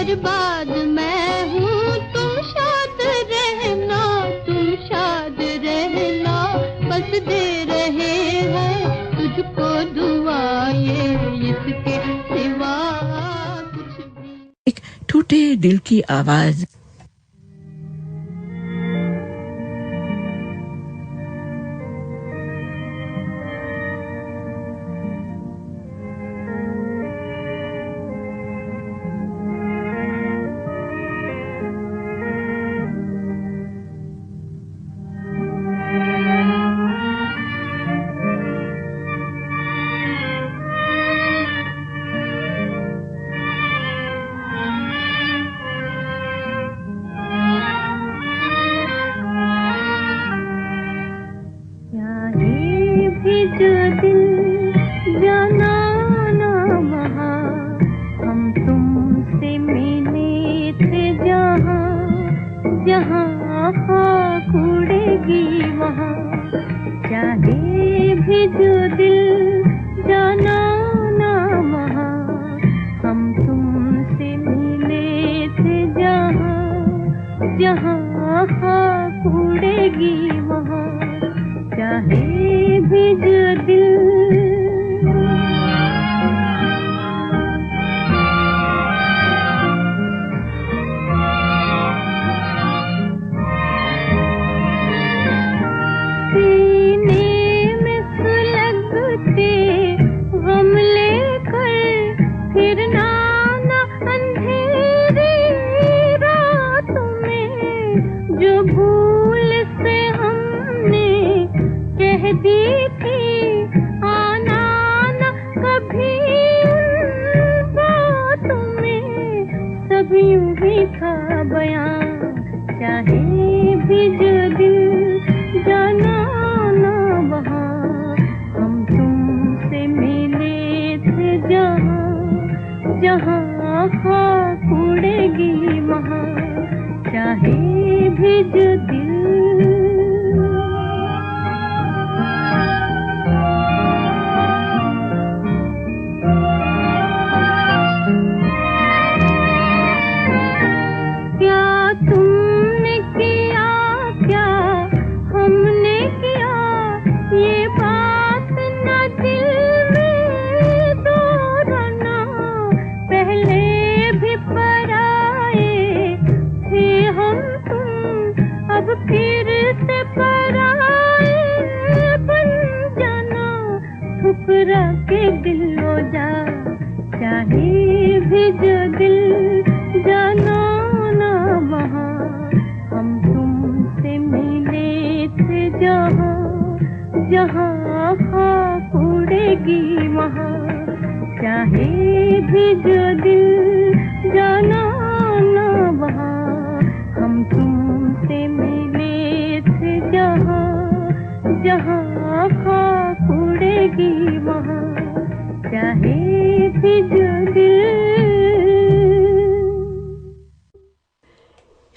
बर्बाद मैं हूँ, तुम शाद रहना, तुम शाद रहना, बस दे रहे हैं तुझको दुआ, ये इसके सिवा कुछ भी। एक टूटे दिल की आवाज।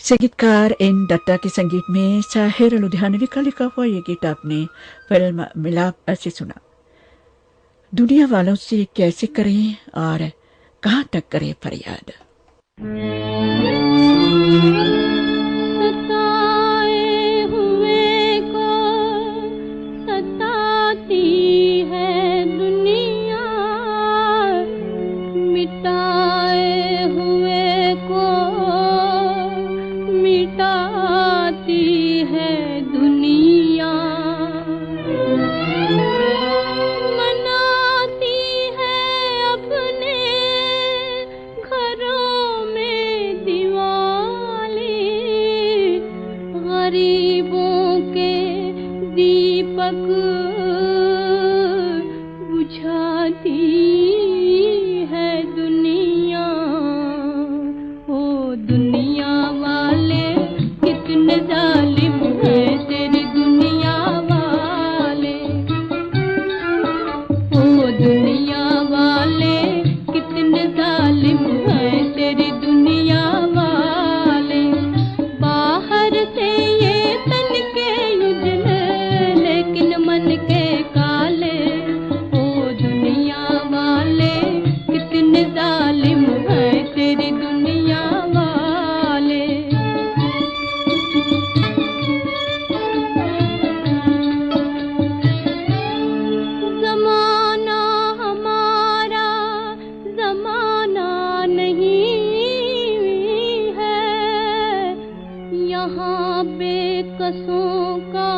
संगीतकार एन दत्ता के संगीत में साहिर लुधियानवी का लिखा हुआ ये गीत आपने फिल्म मिलाप से सुना। दुनिया वालों से कैसे करें और कहां तक करें फरियाद। सताए हुए को सताती है दुनिया, मिटाए हुए को मिटाती है दुनिया, मनाती है अपने घरों में दिवाली, गरीबों के दीपक बुझाती है दुनिया। ओ दुनिया वाले कितने जालिम है तेरी दुनिया वाले, ओ दुनिया वाले कितने जालिम है तेरी दुनिया वाले। बाहर से ये तन के उजले लेकिन मन सांसों का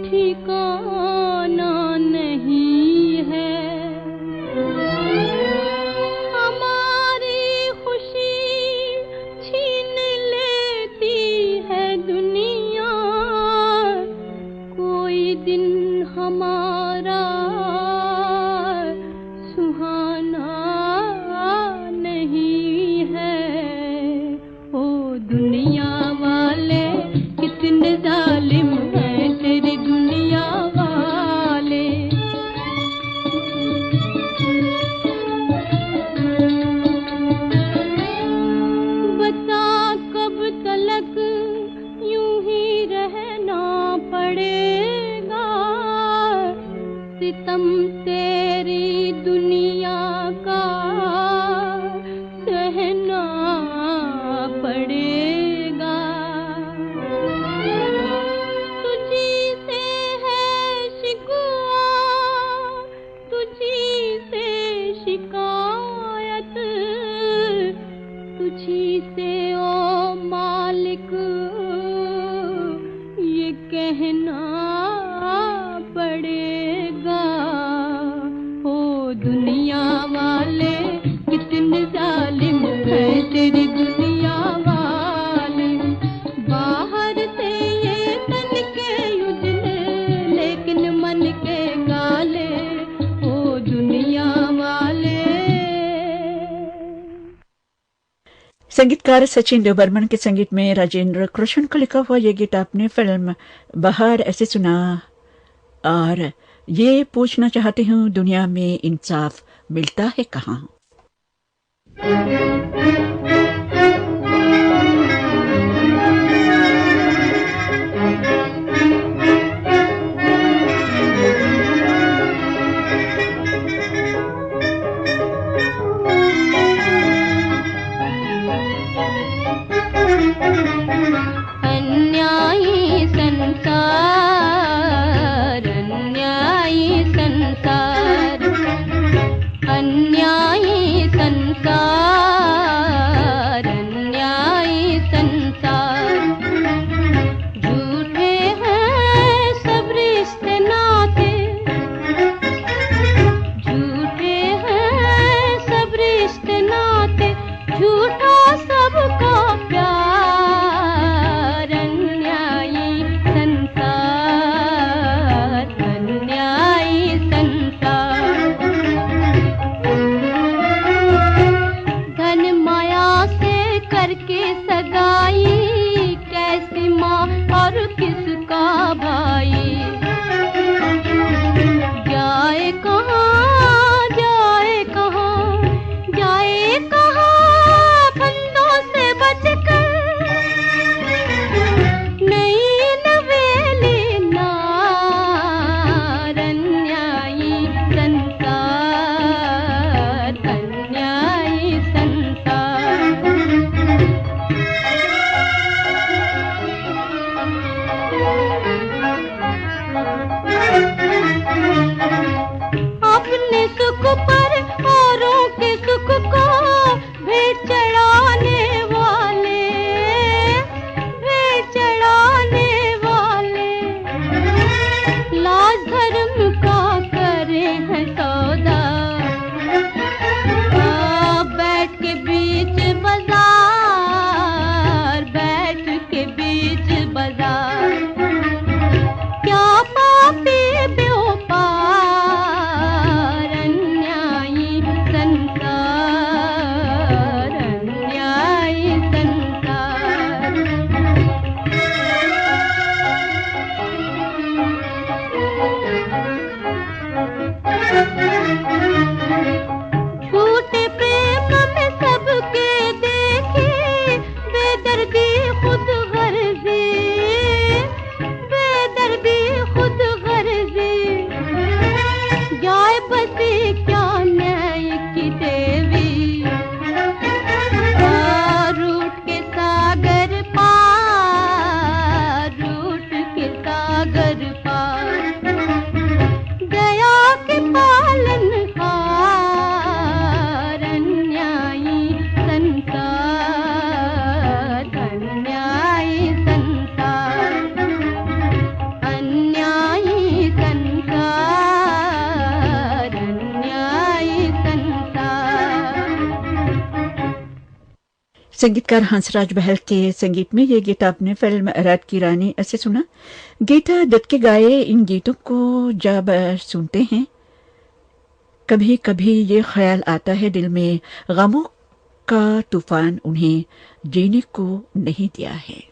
ठिकाना नहीं है। हमारी खुशी छीन लेती है दुनिया, कोई दिन हमारा सुहाना नहीं है। ओ दुनिया वाले कितने जालिम हैं तेरी दुनिया वाले। बता कब तलक यूं ही रहना पड़ेगा, सितम तेरी दुनिया का सहना पड़ेगा। तुझी से है शिकवा, तुझी से शिकायत, तुझी से ओ मालिक ये कहना पड़ेगा। ओ दुनिया वाले कितने जालिम है तेरी दुनिया वाले। बाहर से ये तन के उजले लेकिन मन के काले। ओ दुनिया वाले। संगीतकार सचिन देव बर्मन के संगीत में राजेंद्र कृष्ण का लिखा हुआ ये गीत आपने फिल्म बाहर ऐसे सुना। और ये पूछना चाहती हूँ, दुनिया में इंसाफ मिलता है कहाँ? अन्यायी संसार, अन्यायी संसार, अन्यायी संसार, अन्यायी संसार। झूठे हैं सब रिश्ते नाते, झूठे हैं सब रिश्ते नाते, झूठा सबका प्यार। अन्यायी संसार, अन्यायी संसार। धन माया से करके सगाई, कैसी माँ और किसका भाई। जाए कहाँ, जाए कहाँ, जाए कहाँ फंदों से बचकर। नई नवेली नार, अन्यायी संसार, अन्यायी संसार। संगीतकार हंसराज बहल के संगीत में ये गीत आपने फिल्म रात की रानी ऐसे सुना। गीता दत्त के गाए इन गीतों को जब सुनते हैं कभी कभी ये ख्याल आता है दिल में गमों का तूफान उन्हें जीने को नहीं दिया है।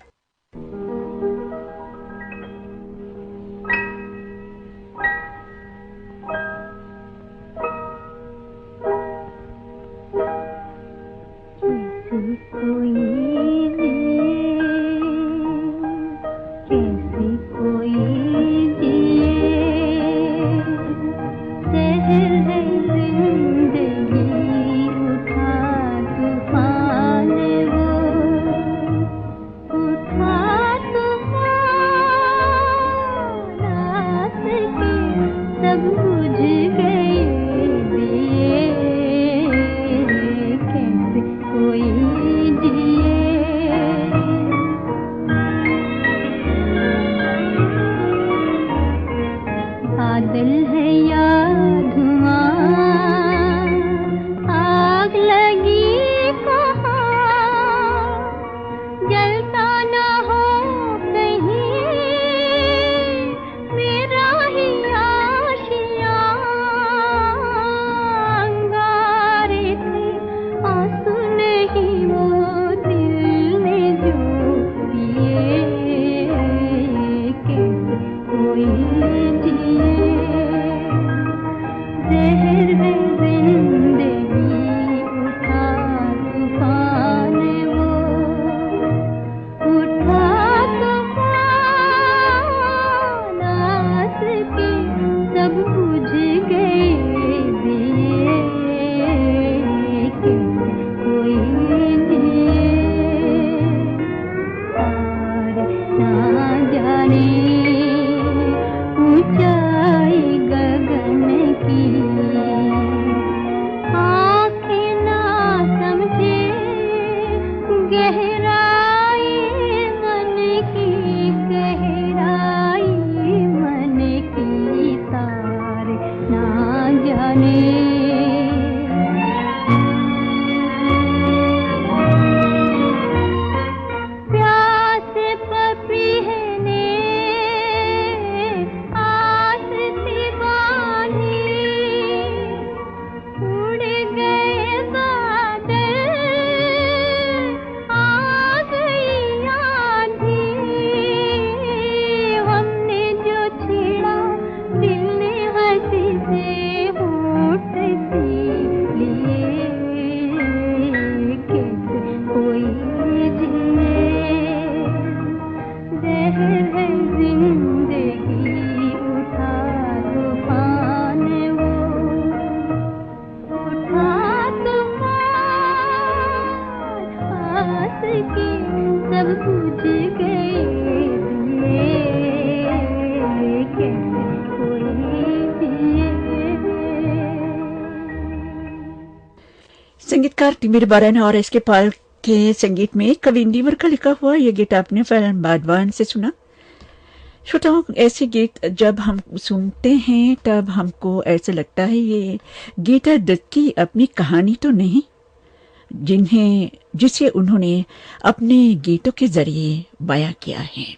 संगीतकार टिमिर बारन और एस के पाल के संगीत में कविंदीवर का लिखा हुआ ये गीत आपने फिल्म बागवान से सुना। श्रोताओं, ऐसे गीत जब हम सुनते हैं तब हमको ऐसा लगता है ये गीता दत्त की अपनी कहानी तो नहीं, जिसे उन्होंने अपने गीतों के जरिए बयां किया है।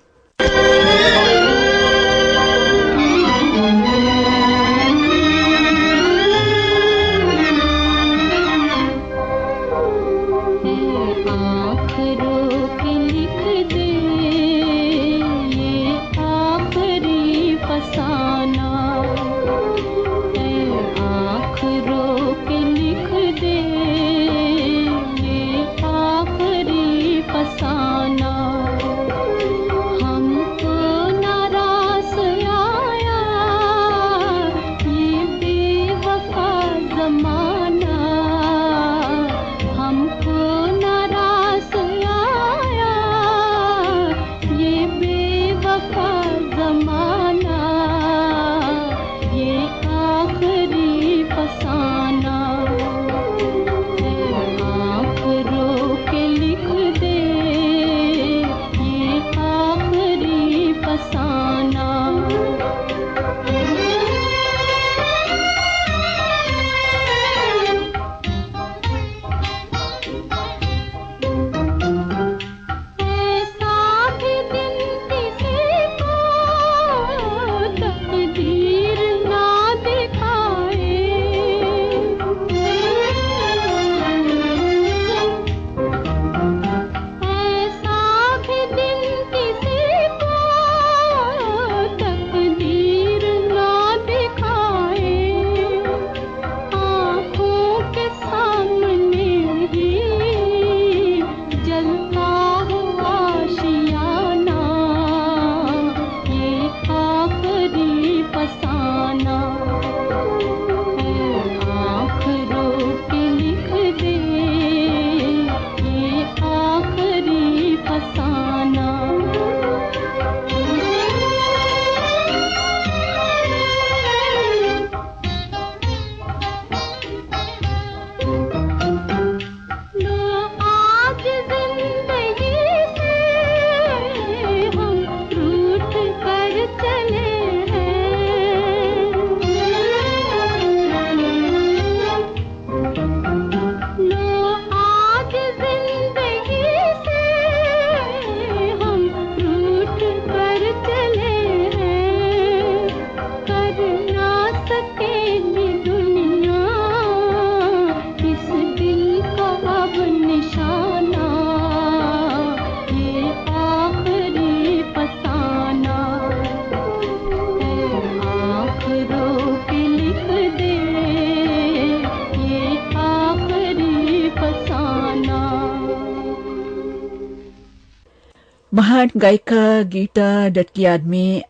महान गायिका गीता दत्त की याद में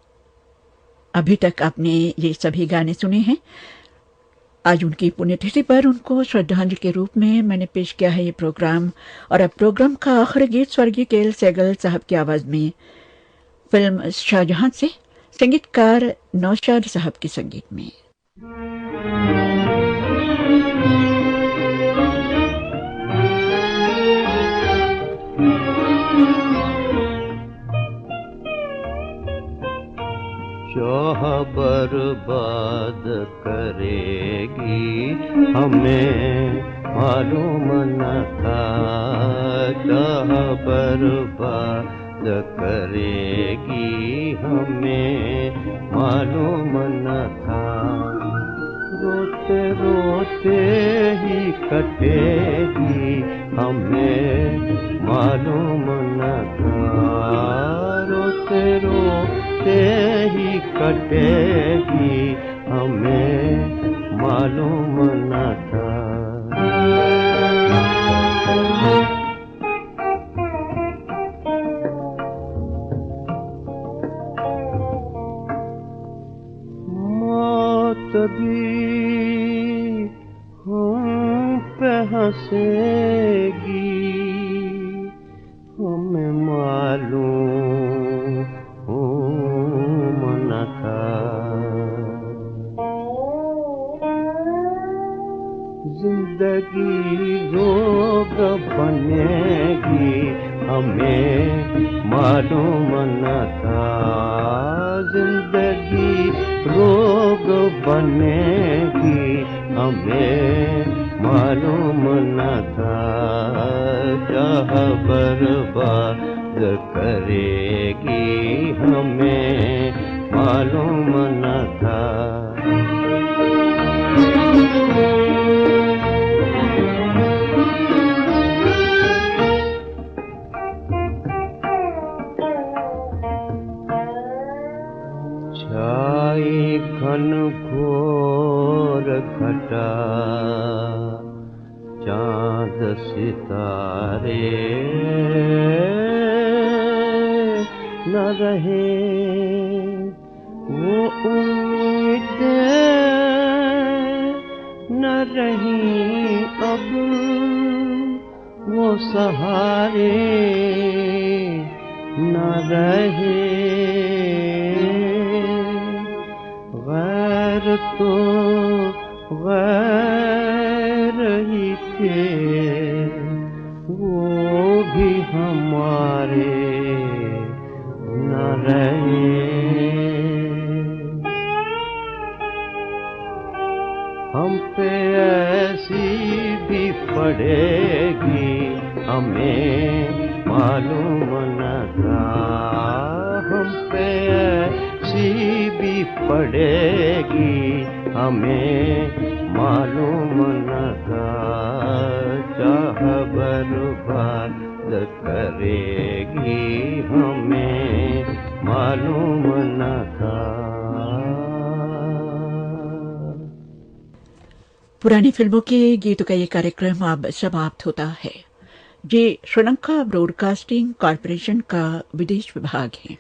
अभी तक आपने ये सभी गाने सुने हैं। आज उनकी पुण्यतिथि पर उनको श्रद्धांजलि के रूप में मैंने पेश किया है ये प्रोग्राम। और अब प्रोग्राम का आखिरी गीत स्वर्गीय के.एल. सहगल साहब की आवाज में फिल्म शाहजहां से संगीतकार नौशाद साहब के संगीत में। चाह बर्बाद करेगी हमें मालूम न था, चाह बर्बाद करेगी हमें मालूम न था, रोते रोते ही कटेगी हमें मालूम न था, रोते रोते ही कटेगी हमें मालूम न था। मौत भी हम पे हंसेगी हमें मालूम न था, जिंदगी रोग बनेगी हमें मालूम न था, जिंदगी रोग बनेगी हमें मालूम न था, चाह बर्बाद करेगी हमें मालूम न था। छाई घन घोर घटा चांद सितारे न रहे, वो उम्मीदें न रही अब, वो सहारे न रहे, गैर तो गैर ही थे वो भी हमारे न रहे, हम पे ऐसी भी पड़ेगी हमें मालूम न था, हम पे ऐसी भी पड़ेगी हमें मालूम न था, चाह बर्बाद करेगी हमें मालूम न था। पुरानी फिल्मों के गीतों का ये कार्यक्रम अब समाप्त होता है। ये श्रीलंका ब्रॉडकास्टिंग कॉर्पोरेशन का विदेश विभाग है।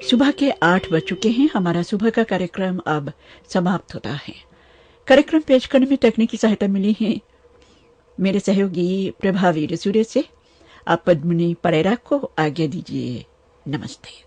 सुबह के 8 बज चुके हैं। हमारा सुबह का कार्यक्रम अब समाप्त होता है। कार्यक्रम पेश करने में तकनीकी सहायता मिली है मेरे सहयोगी प्रभावी रसूरे से। आप पद्मिनी परेरा को आज्ञा दीजिए। नमस्ते।